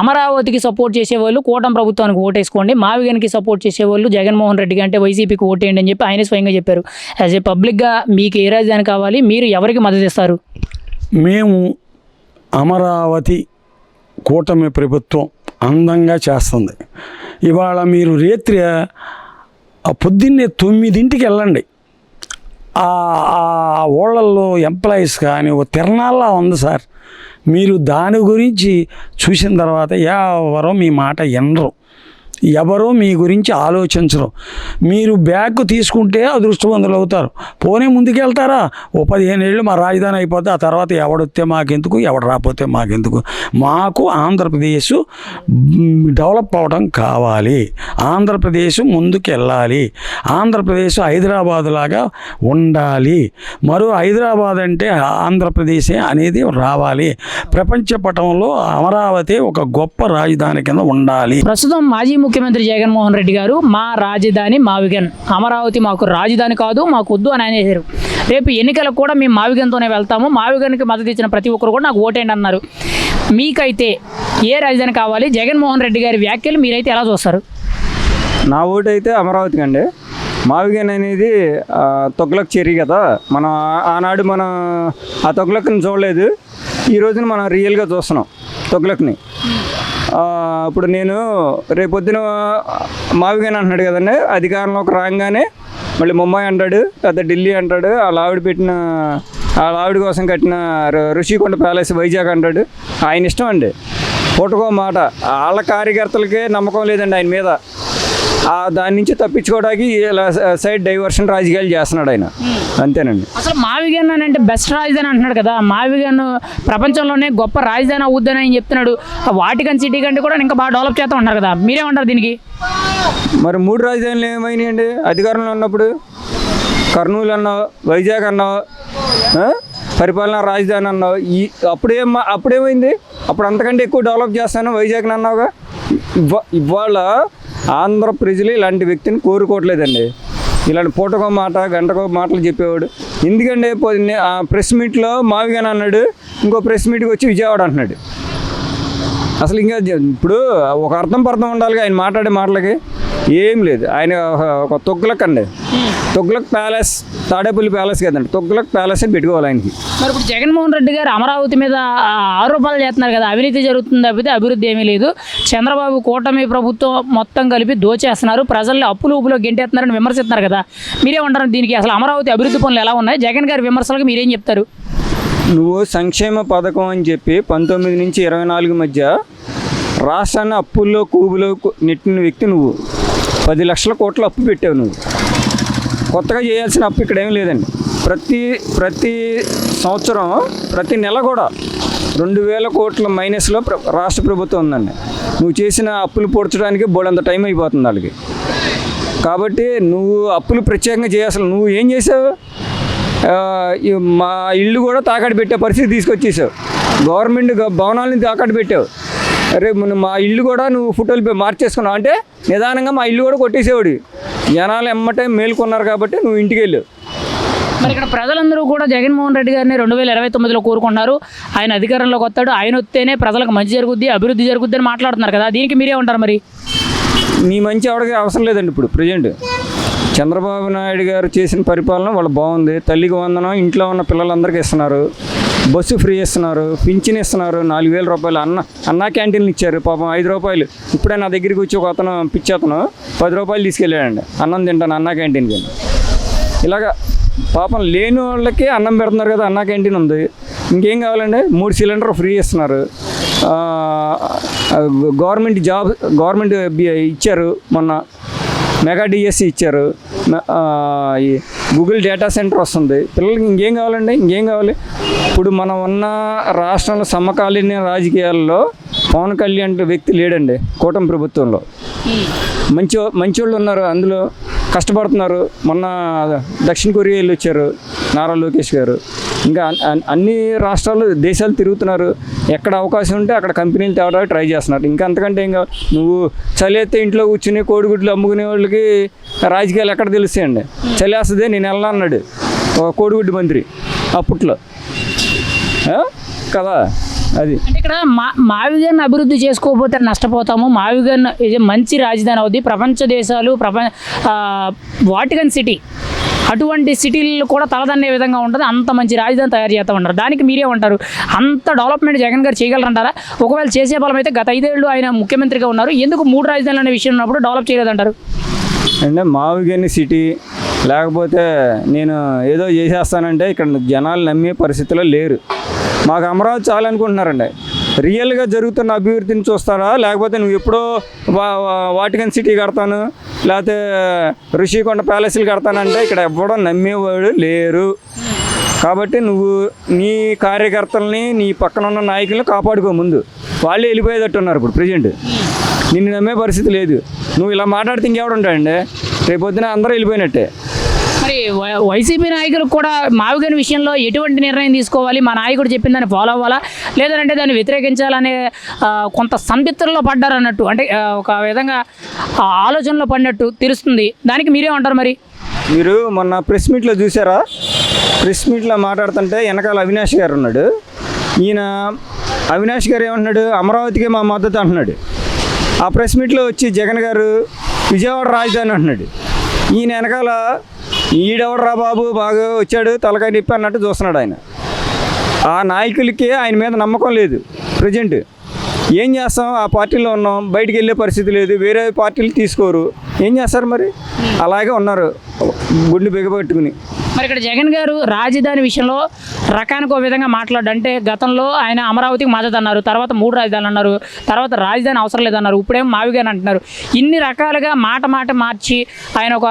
అమరావతికి సపోర్ట్ చేసేవాళ్ళు కూటమి ప్రభుత్వానికి ఓటేసుకోండి, మావిగన్కి సపోర్ట్ చేసేవాళ్ళు జగన్మోహన్ రెడ్డికి అంటే వైసీపీకి ఓటేయండి అని చెప్పి ఆయన స్వయంగా చెప్పారు. యాజ్ ఏ పబ్లిక్గా మీకు ఏ రాజధాని కావాలి, మీరు ఎవరికి మద్దతు ఇస్తారు? మేము అమరావతి కూటమి ప్రభుత్వం అందంగా చేస్తుంది. ఇవాళ మీరు రేత్రి పొద్దున్నే 9ంటికి వెళ్ళండి, ఆ ఊళ్ళల్లో ఎంప్లాయీస్ కానీ ఓ తిరణాల్లా ఉంది సార్. మీరు దాని గురించి చూసిన తర్వాత ఎవరో మీ మాట వినరు, ఎవరో మీ గురించి ఆలోచించరు. మీరు బ్యాగ్ తీసుకుంటే అదృష్టవంతులు అవుతారు. పోనీ ముందుకెళ్తారా? ఓ 15 ఏళ్ళు మా రాజధాని అయిపోతే ఆ తర్వాత ఎవడొస్తే మాకెందుకు, ఎవడు రాకపోతే మాకెందుకు. మాకు ఆంధ్రప్రదేశ్ డెవలప్ అవ్వడం కావాలి, ఆంధ్రప్రదేశ్ ముందుకెళ్ళాలి, ఆంధ్రప్రదేశ్ హైదరాబాద్ లాగా ఉండాలి. మరో హైదరాబాద్ అంటే ఆంధ్రప్రదేశే అనేది రావాలి. ప్రపంచ పటంలో అమరావతి ఒక గొప్ప రాజధాని కింద ఉండాలి. ప్రస్తుతం మాజీ ముఖ్యమంత్రి జగన్మోహన్ రెడ్డి గారు మా రాజధాని మావిగన్, అమరావతి మాకు రాజధాని కాదు, మాకు వద్దు అని అనేసారు. రేపు ఎన్నికలకు కూడా మేము మావిగన్తోనే వెళ్తాము, మావిగన్కి మద్దతు ఇచ్చిన ప్రతి ఒక్కరు కూడా నాకు ఓటేయండి అన్నారు. మీకైతే ఏ రాజధాని కావాలి? జగన్మోహన్ రెడ్డి గారి వ్యాఖ్యలు మీరైతే ఎలా చూస్తారు? నా ఓటు అయితే అమరావతికి అండి. మావిగన్ అనేది తొగ్లక్ చెర్రీ కదా, మనం ఆనాడు మనం ఆ తొగ్లక్ని చూడలేదు, ఈ రోజున మనం రియల్గా చూస్తున్నాం తొగ్లక్ని. ఇప్పుడు నేను రేపొద్దున మావిగన్ అంటున్నాడు కదండి, అధికారంలోకి రాగానే మళ్ళీ ముంబై అంటాడు, లేదా ఢిల్లీ అంటాడు, వాళ్ళ ఆవిడ కోసం కట్టిన ఋషికొండ ప్యాలెస్ వైజాగ్ అంటాడు. ఆయన ఇష్టం అండి, పూటకో మాట. వాళ్ళ కార్యకర్తలకే నమ్మకం లేదండి ఆయన మీద. దాని నుంచి తప్పించుకోవడానికి ఇలా సైడ్ డైవర్షన్ రాజకీయాలు చేస్తున్నాడు ఆయన, అంతేనండి. అసలు మావిగన్ అని అంటే బెస్ట్ రాజధాని అంటున్నాడు కదా, మావిగన్ ప్రపంచంలోనే గొప్ప రాజధాని అవుద్దని ఆయన చెప్తున్నాడు. వాటికన్ సిటీ కంటే కూడా ఇంకా బాగా డెవలప్ చేస్తూ ఉంటారు కదా, మీరేమంటారు దీనికి? మరి 3 రాజధానులు ఏమైనాయండి అధికారంలో ఉన్నప్పుడు? కర్నూలు అన్నావు, వైజాగ్ అన్నావు, పరిపాలనా రాజధాని అన్నావు. అప్పుడేమైంది? అప్పుడు అంతకంటే ఎక్కువ డెవలప్ చేస్తాను వైజాగ్ని అన్నావుగా. ఇవాళ ఆంధ్ర ప్రజలు ఇలాంటి వ్యక్తిని కోరుకోవట్లేదండి. ఇలాంటి పూటకో మాట గంటకో మాటలు చెప్పేవాడు ఎందుకంటే ఆ ప్రెస్ మీట్లో మావిగన్ అన్నాడు, ఇంకో ప్రెస్ మీట్కి వచ్చి విజయవాడ అంటున్నాడు. అసలు ఇంకా ఇప్పుడు ఒక అర్థం పర్థం ఉండాలిగా ఆయన మాట్లాడే మాటలకి. ఏం లేదు, ఆయన ఒక తొగ్లక్ అండి, తొగ్లక్ ప్యాలెస్, తాడేపల్లి ప్యాలెస్ కదండి, తొగ్లక్ ప్యాలెస్ అని పెట్టుకోవాలి ఆయనకి. మరి ఇప్పుడు జగన్మోహన్ రెడ్డి గారు అమరావతి మీద ఆరోపణలు చేస్తున్నారు కదా, అవినీతి జరుగుతుంది తప్పితే అభివృద్ధి ఏమీ లేదు, చంద్రబాబు కూటమి ప్రభుత్వం మొత్తం కలిపి దోచేస్తున్నారు, ప్రజల్ని అప్పులు ఊపులో గెంటేస్తున్నారని విమర్శిస్తున్నారు కదా, మీరేమంటారు దీనికి? అసలు అమరావతి అభివృద్ధి పనులు ఎలా ఉన్నాయి? జగన్ గారి విమర్శలకు మీరేం చెప్తారు? నువ్వు సంక్షేమ పథకం అని చెప్పి 19 నుంచి 24 మధ్య రాష్ట్రాన్ని అప్పుల్లో కూబులో నెట్టిన వ్యక్తి నువ్వు. 10 లక్షల కోట్ల అప్పు పెట్టావు నువ్వు. కొత్తగా చేయాల్సిన అప్పు ఇక్కడ ఏం లేదండి. ప్రతి సంవత్సరం ప్రతి నెల కూడా 2000 కోట్ల మైనస్లో రాష్ట్ర ప్రభుత్వం ఉందండి. నువ్వు చేసిన అప్పులు పూడ్చడానికి బోడంత టైం అయిపోతుంది వాళ్ళకి. కాబట్టి నువ్వు అప్పులు ప్రత్యేకంగా చేయాల్సిన నువ్వు ఏం చేసావు? మా ఇల్లు కూడా తాకట్టు పెట్టే పరిస్థితి తీసుకొచ్చేసావు. గవర్నమెంట్ భవనాలని తాకట్టు పెట్టావు. రేపు మా ఇల్లు కూడా నువ్వు ఫోటోలు మార్చేసుకున్నావు అంటే నిదానంగా మా ఇల్లు కూడా కొట్టేసేవాడు. జనాలు ఎమ్మటే మేలుకున్నారు కాబట్టి నువ్వు ఇంటికి వెళ్ళావు. మరి ఇక్కడ ప్రజలందరూ కూడా జగన్మోహన్ రెడ్డి గారిని 2029లో కోరుకున్నారు. ఆయన అధికారంలోకి వస్తాడు, ఆయన వస్తేనే ప్రజలకు మంచి జరుగుద్ది, అభివృద్ధి జరుగుద్ది అని మాట్లాడుతున్నారు కదా, దీనికి మీరే ఉంటారు? మరి నీ మంచి ఎవరికి అవసరం లేదండి. ఇప్పుడు ప్రజెంట్ చంద్రబాబు నాయుడు గారు చేసిన పరిపాలన వాళ్ళు బాగుంది. తల్లికి వందనం ఇంట్లో ఉన్న పిల్లలందరికీ ఇస్తున్నారు, బస్సు ఫ్రీ ఇస్తున్నారు, పింఛన్ ఇస్తున్నారు, 4000 రూపాయలు అన్నా క్యాంటీన్లు ఇచ్చారు. పాపం 5 రూపాయలు. ఇప్పుడే నా దగ్గరికి వచ్చి ఒక అతను పిచ్చేతను 10 రూపాయలు తీసుకెళ్ళాడండి, అన్నం తింటాను అన్నా క్యాంటీన్కి. ఇలాగా పాపం లేని వాళ్ళకి అన్నం పెడుతున్నారు కదా, అన్నా క్యాంటీన్ ఉంది. ఇంకేం కావాలండి? 3 సిలిండర్ ఫ్రీ ఇస్తున్నారు. గవర్నమెంట్ ఇచ్చారు, మొన్న మెగా డిఎస్సి ఇచ్చారు, గూగుల్ డేటా సెంటర్ వస్తుంది. పిల్లలకి ఇంకేం కావాలండి? ఇంకేం కావాలి? ఇప్పుడు మనం ఉన్న రాష్ట్రంలో సమకాలీన రాజకీయాల్లో పవన్ కళ్యాణ్ వ్యక్తి లేడండి కూటమి ప్రభుత్వంలో. మంచి వాళ్ళు ఉన్నారు అందులో. కష్టపడుతున్నారు. మొన్న దక్షిణ కొరియా వెళ్ళి వచ్చారు నారా లోకేష్ గారు. ఇంకా అన్ని రాష్ట్రాలు దేశాలు తిరుగుతున్నారు. ఎక్కడ అవకాశం ఉంటే అక్కడ కంపెనీలు తేవడానికి ట్రై చేస్తున్నారు. ఇంకా అంతకంటే ఇంకా నువ్వు చలిస్తే ఇంట్లో కూర్చుని కోడిగుడ్లు అమ్ముకునే వాళ్ళకి రాజకీయాలు ఎక్కడ తెలుస్తాయండి? చలివేస్తుంది నేను వెళ్ళను అన్నాడు ఒక కోడిగుడ్డు మంత్రి అప్పట్లో కదా. అది అంటే ఇక్కడ మావిగన్ అభివృద్ధి చేసుకోకపోతే నష్టపోతాము. మావిగన్ ఇది మంచి రాజధాని అవుద్ది. ప్రపంచ దేశాలు వాటికన్ సిటీ అటువంటి సిటీలు కూడా తలదన్నే విధంగా ఉంటుంది. అంత మంచి రాజధాని తయారు చేస్తూ ఉంటారు. దానికి మీరేమంటారు? అంత డెవలప్మెంట్ జగన్ గారు చేయగలరంటారా? ఒకవేళ చేసే బలం అయితే గత 5 ఏళ్ళు ఆయన ముఖ్యమంత్రిగా ఉన్నారు, ఎందుకు 3 రాజధానులు అనే విషయం ఉన్నప్పుడు డెవలప్ చేయలేదంటారు? అంటే మావిగని సిటీ లేకపోతే నేను ఏదో చేసేస్తానంటే ఇక్కడ జనాలు నమ్మే పరిస్థితిలో లేరు. మాకు అమరావతి చాలనుకుంటున్నారండి. రియల్గా జరుగుతున్న అభివృద్ధిని చూస్తారా? లేకపోతే నువ్వు ఎప్పుడో వాటికన్ సిటీ కడతాను లేకపోతే ఋషికొండ ప్యాలెస్లు కడతానంటే ఇక్కడ ఎవ్వడం నమ్మేవాడు లేరు. కాబట్టి నువ్వు నీ కార్యకర్తల్ని నీ పక్కన ఉన్న నాయకులను కాపాడుకో. ముందు వాళ్ళే వెళ్ళిపోయేటట్టున్నారు ఇప్పుడు ప్రజెంట్. నిన్ను నమ్మే పరిస్థితి లేదు. నువ్వు ఇలా మాట్లాడితే ఇంకెవడు ఉంటాడండి? రేపొద్దున అందరూ వెళ్ళిపోయినట్టే. మరి వైసీపీ నాయకులకు కూడా మావిగన్ విషయంలో ఎటువంటి నిర్ణయం తీసుకోవాలి? మా నాయకుడు చెప్పిన దాన్ని ఫాలో అవ్వాలా, లేదంటే దాన్ని వ్యతిరేకించాలనే కొంత సందిగ్ధంలో పడ్డారు అన్నట్టు, అంటే ఒక విధంగా ఆలోచనలో పడినట్టు తెలుస్తుంది. దానికి మీరేమంటారు? మరి మీరు మొన్న ప్రెస్ మీట్లో చూసారా? ప్రెస్ మీట్లో మాట్లాడుతుంటే వెనకాల అవినాష్ గారు ఉన్నాడు. ఈయన అవినాష్ గారు ఏమంటున్నాడు? అమరావతికి మా మద్దతు అంటున్నాడు. ఆ ప్రెస్ మీట్లో వచ్చి జగన్ గారు విజయవాడ రాజధాని అంటున్నాడు. ఈయన వెనకాల ఈడెవడరా బాబు బాగా వచ్చాడు తలకాయ నిప్పి అన్నట్టు చూస్తున్నాడు ఆయన. ఆ నాయకులకి ఆయన మీద నమ్మకం లేదు ప్రజెంట్. ఏం చేస్తాం? ఆ పార్టీలో ఉన్నాం, బయటికి వెళ్ళే పరిస్థితి లేదు, వేరే పార్టీలు తీసుకోరు, ఏం చేస్తారు మరి? అలాగే ఉన్నారు గుండె బిగబెట్టుకుని. మరి ఇక్కడ జగన్ గారు రాజధాని విషయంలో రకానికి ఒక విధంగా మాట్లాడు. అంటే గతంలో ఆయన అమరావతికి మద్దతు అన్నారు, తర్వాత 3 రాజధానులు అన్నారు, తర్వాత రాజధాని అవసరం లేదన్నారు, ఇప్పుడేమో మావిగాని అంటున్నారు. ఇన్ని రకాలుగా మాట మార్చి ఆయన ఒక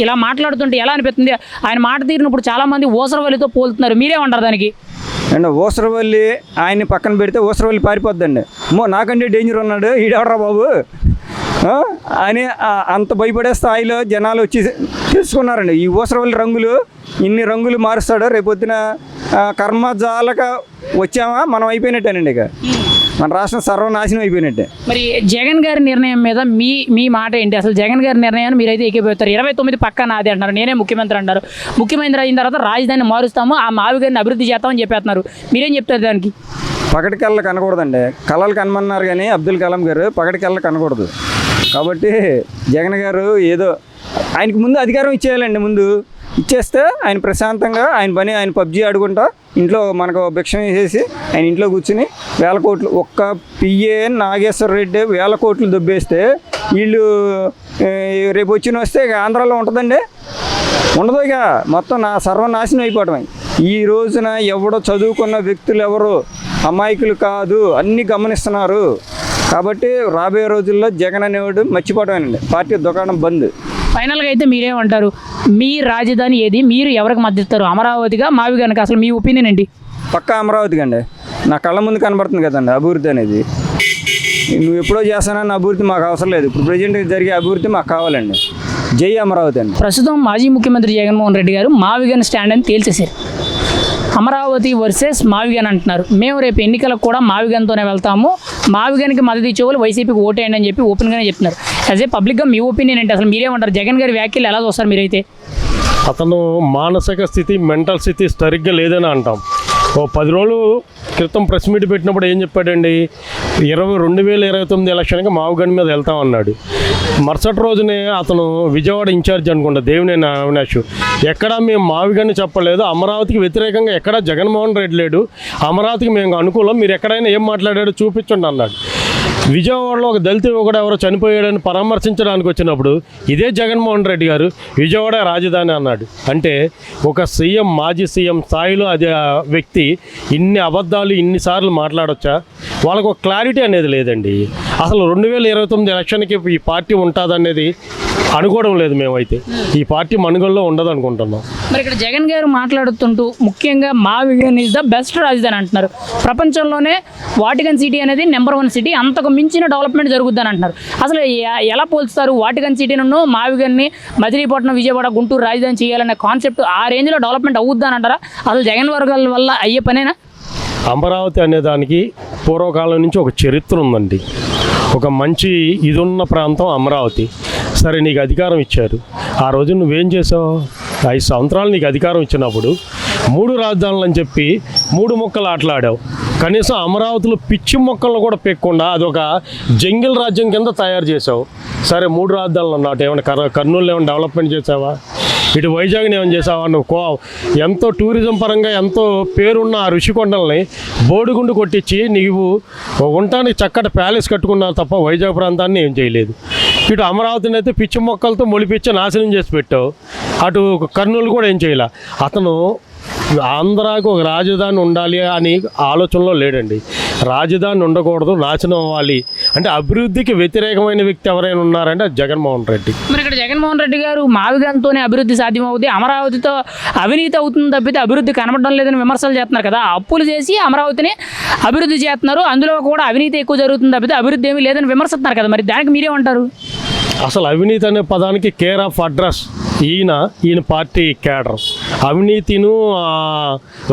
ఇలా మాట్లాడుతుంటే ఎలా అనిపిస్తుంది? ఆయన మాట తీరినప్పుడు చాలామంది ఊసరవల్లితో పోలుతున్నారు. మీరేమంటారు దానికి? అండ్ ఊసరవల్లి ఆయన్ని పక్కన పెడితే ఊసరవల్లి పారిపోద్దండి. నాకంటే డేంజర్ ఉన్నాడు ఈడెవడరా బాబు అని అంత భయపడే స్థాయిలో జనాలు వచ్చి తెలుసుకున్నారండి. ఈ ఊసరవల్లి రంగులు ఇన్ని రంగులు మారుస్తాడో రేపొద్దున కర్మజాలక వచ్చామా మనం అయిపోయినట్టేనండి. ఇక మన రాష్ట్రం సర్వనాశనం అయిపోయినట్టే. మరి జగన్ గారి నిర్ణయం మీద మీ మాట ఏంటి? అసలు జగన్ గారి నిర్ణయాన్ని మీరైతే ఏకీభవిస్తారు. 29 పక్కా నాది అంటున్నారు, నేనే ముఖ్యమంత్రి అంటారు. ముఖ్యమంత్రి అయిన తర్వాత రాజధానిని మారుస్తాము, ఆ మావిగారిని అభివృద్ధి చేస్తామని చెప్పేస్తున్నారు. మీరేం చెప్తారు దానికి? పగటి కళ్ళ కనకూడదండి, కళలు కనమన్నారు కానీ అబ్దుల్ కలాం గారు పగటి కళ్ళ కనకూడదు. కాబట్టి జగన్ గారు ఏదో ఆయనకు ముందు అధికారం ఇచ్చేయాలండి. ముందు ఇచ్చేస్తే ఆయన ప్రశాంతంగా ఆయన పని ఆయన పబ్జీ ఆడుకుంటా ఇంట్లో మనకు భిక్షం వేసేసి ఆయన ఇంట్లో కూర్చుని 1000 కోట్లు ఒక్క పిఏ నాగేశ్వర రెడ్డి 1000 కోట్లు దొబ్బేస్తే వీళ్ళు రేపు వస్తే ఇక ఆంధ్రాలో ఉంటుందండి? ఉండదు. ఇక మొత్తం సర్వనాశనం అయిపోవటమే. ఈ రోజున ఎవడో చదువుకున్న వ్యక్తులు ఎవరు అమాయకులు కాదు, అన్నీ గమనిస్తున్నారు. కాబట్టి రాబోయే రోజుల్లో జగన్ అనేవాడు మర్చిపోవటమేనండి. పార్టీ దుకాణం బంద్. ఫైనల్గా అయితే మీరేమంటారు? మీ రాజధాని ఏది? మీరు ఎవరికి మద్దతిస్తారు? అమరావతిగా మావిగానికి? అసలు మీ ఒపీనియన్ ఏంటి? పక్కా అమరావతిగా అండి. నా కళ్ళ ముందు కనబడుతుంది కదండి అభివృద్ధి అనేది. నువ్వు ఎప్పుడో చేస్తానన్న అభివృద్ధి మాకు అవసరం లేదు. ఇప్పుడు ప్రజెంట్ జరిగే అభివృద్ధి మాకు కావాలండి. జై అమరావతి అండి. ప్రస్తుతం మాజీ ముఖ్యమంత్రి జగన్మోహన్ రెడ్డి గారు మావిగన్ స్టాండ్ అని తేల్చేశారు. అమరావతి వర్సెస్ మావిగన్ అంటున్నారు. మేము రేపు ఎన్నికలకు కూడా మావిగన్తోనే వెళ్తాము, మావిగన్కి మద్దతు ఇచ్చేవాళ్ళు వైసీపీకి ఓటేయండి అని చెప్పి ఓపెన్గానే చెప్తున్నారు. యాజ్ ఏ పబ్లిక్గా మీ ఒపీనియన్ ఏంటి? అసలు మీరేమంటారు? జగన్ గారి వ్యాఖ్యలు ఎలా చూస్తారు మీరైతే? అతను మానసిక స్థితి మెంటల్ స్థితి సరిగ్గా లేదని అంటాం. 10 రోజులు క్రితం ప్రెస్ మీట్ పెట్టినప్పుడు ఏం చెప్పాడండి? 2029 ఎలక్షన్కి మావిగన్ మీద వెళ్తామన్నాడు. మరుసటి రోజునే అతను విజయవాడ ఇన్ఛార్జ్ అనుకుంటా దేవినేని అవినాష్ ఎక్కడా మేము మావిగన్ చెప్పలేదు, అమరావతికి వ్యతిరేకంగా ఎక్కడా జగన్మోహన్ రెడ్డి లేడు, అమరావతికి మేము అనుకూలం, మీరు ఎక్కడైనా ఏం మాట్లాడాడో చూపించండి అన్నాడు. విజయవాడలో ఒక దళిత యువకుడు ఎవరో చనిపోయాడని పరామర్శించడానికి వచ్చినప్పుడు ఇదే జగన్మోహన్ రెడ్డి గారు విజయవాడ రాజధాని అన్నాడు. అంటే ఒక సీఎం, మాజీ సీఎం స్థాయిలో అదే వ్యక్తి ఇన్ని అబద్ధాలు ఇన్నిసార్లు మాట్లాడొచ్చా? వాళ్ళకు ఒక క్లారిటీ అనేది లేదండి. అసలు 2029 ఎలక్షన్కి ఈ పార్టీ ఉంటుందనేది అనుకోవడం లేదు. మేమైతే ఈ పార్టీ మనుగోల్లో ఉండదు అనుకుంటున్నాం. మరి ఇక్కడ జగన్ గారు మాట్లాడుతుంటూ ముఖ్యంగా మా విజన్ ఇస్ ద బెస్ట్ రాజధాని అంటున్నారు. ప్రపంచంలోనే వాటికన్ సిటీ అనేది నెంబర్ 1 సిటీ, అంతకు మించిన డెవలప్మెంట్ జరుగుద్దని అంటున్నారు. అసలు ఎలా పోల్చుతారు వాటికన్ సిటీను మా విజన్ని మచిలీపట్నం, విజయవాడ, గుంటూరు రాజధాని చేయాలనే కాన్సెప్ట్ ఆ రేంజ్లో డెవలప్మెంట్ అవుద్దని అంటారా? అసలు జగన్ వర్గాల వల్ల అయ్యే పనేనా? అమరావతి అనే దానికి పూర్వకాలం నుంచి ఒక చరిత్ర ఉందండి. ఒక మంచి ఇదున్న ప్రాంతం అమరావతి. సరే, నీకు అధికారం ఇచ్చారు, ఆ రోజు నువ్వేం చేసావు? 5 సంవత్సరాలు నీకు అధికారం ఇచ్చినప్పుడు 3 రాజధానులు అని చెప్పి 3 మొక్కలు ఆటలాడావు. కనీసం అమరావతిలో పిచ్చి మొక్కలను కూడా పెక్కకుండా అదొక జంగిల్ రాజ్యం కింద తయారు చేసావు. సరే, 3 రాజధానులు అన్నట్టు ఏమైనా కర్నూలు ఏమైనా డెవలప్మెంట్ చేసావా? ఇటు వైజాగ్ని ఏమైనా చేసావా? నువ్వు ఎంతో టూరిజం పరంగా ఎంతో పేరున్న ఆ ఋషికొండల్ని బోడిగుండు కొట్టించి నీవు ఉండటానికి చక్కటి ప్యాలెస్ కట్టుకున్నావు తప్ప వైజాగ్ ప్రాంతాన్ని ఏం చేయలేదు. ఇటు అమరావతిని అయితే పిచ్చి మొక్కలతో మొలిపించి నాశనం చేసి పెట్టావు. అటు కర్నూలు కూడా ఏం చేయలే. అతను ఆంధ్రాకు ఒక రాజధాని ఉండాలి అని ఆలోచనలో లేడండి. రాజధాని ఉండకూడదు, నాశనం అవ్వాలి అంటే అభివృద్ధికి వ్యతిరేకమైన వ్యక్తి ఎవరైనా ఉన్నారంటే జగన్మోహన్ రెడ్డి. మరి ఇక్కడ జగన్మోహన్ రెడ్డి గారు మావిగంతోనే అభివృద్ధి సాధ్యమవుతుంది, అమరావతితో అవినీతి అవుతుంది తప్పితే అభివృద్ధి కనబడడం లేదని విమర్శలు చేస్తున్నారు కదా. అప్పులు చేసి అమరావతిని అభివృద్ధి చేస్తున్నారు, అందులో కూడా అవినీతి ఎక్కువ జరుగుతుంది తప్పితే అభివృద్ధి ఏమీ లేదని విమర్శిస్తున్నారు కదా. మరి దానికి మీరేమంటారు? అసలు అవినీతి అనే పదానికి కేర్ ఆఫ్ అడ్రస్ ఈయన పార్టీ కేడర్. అవినీతిను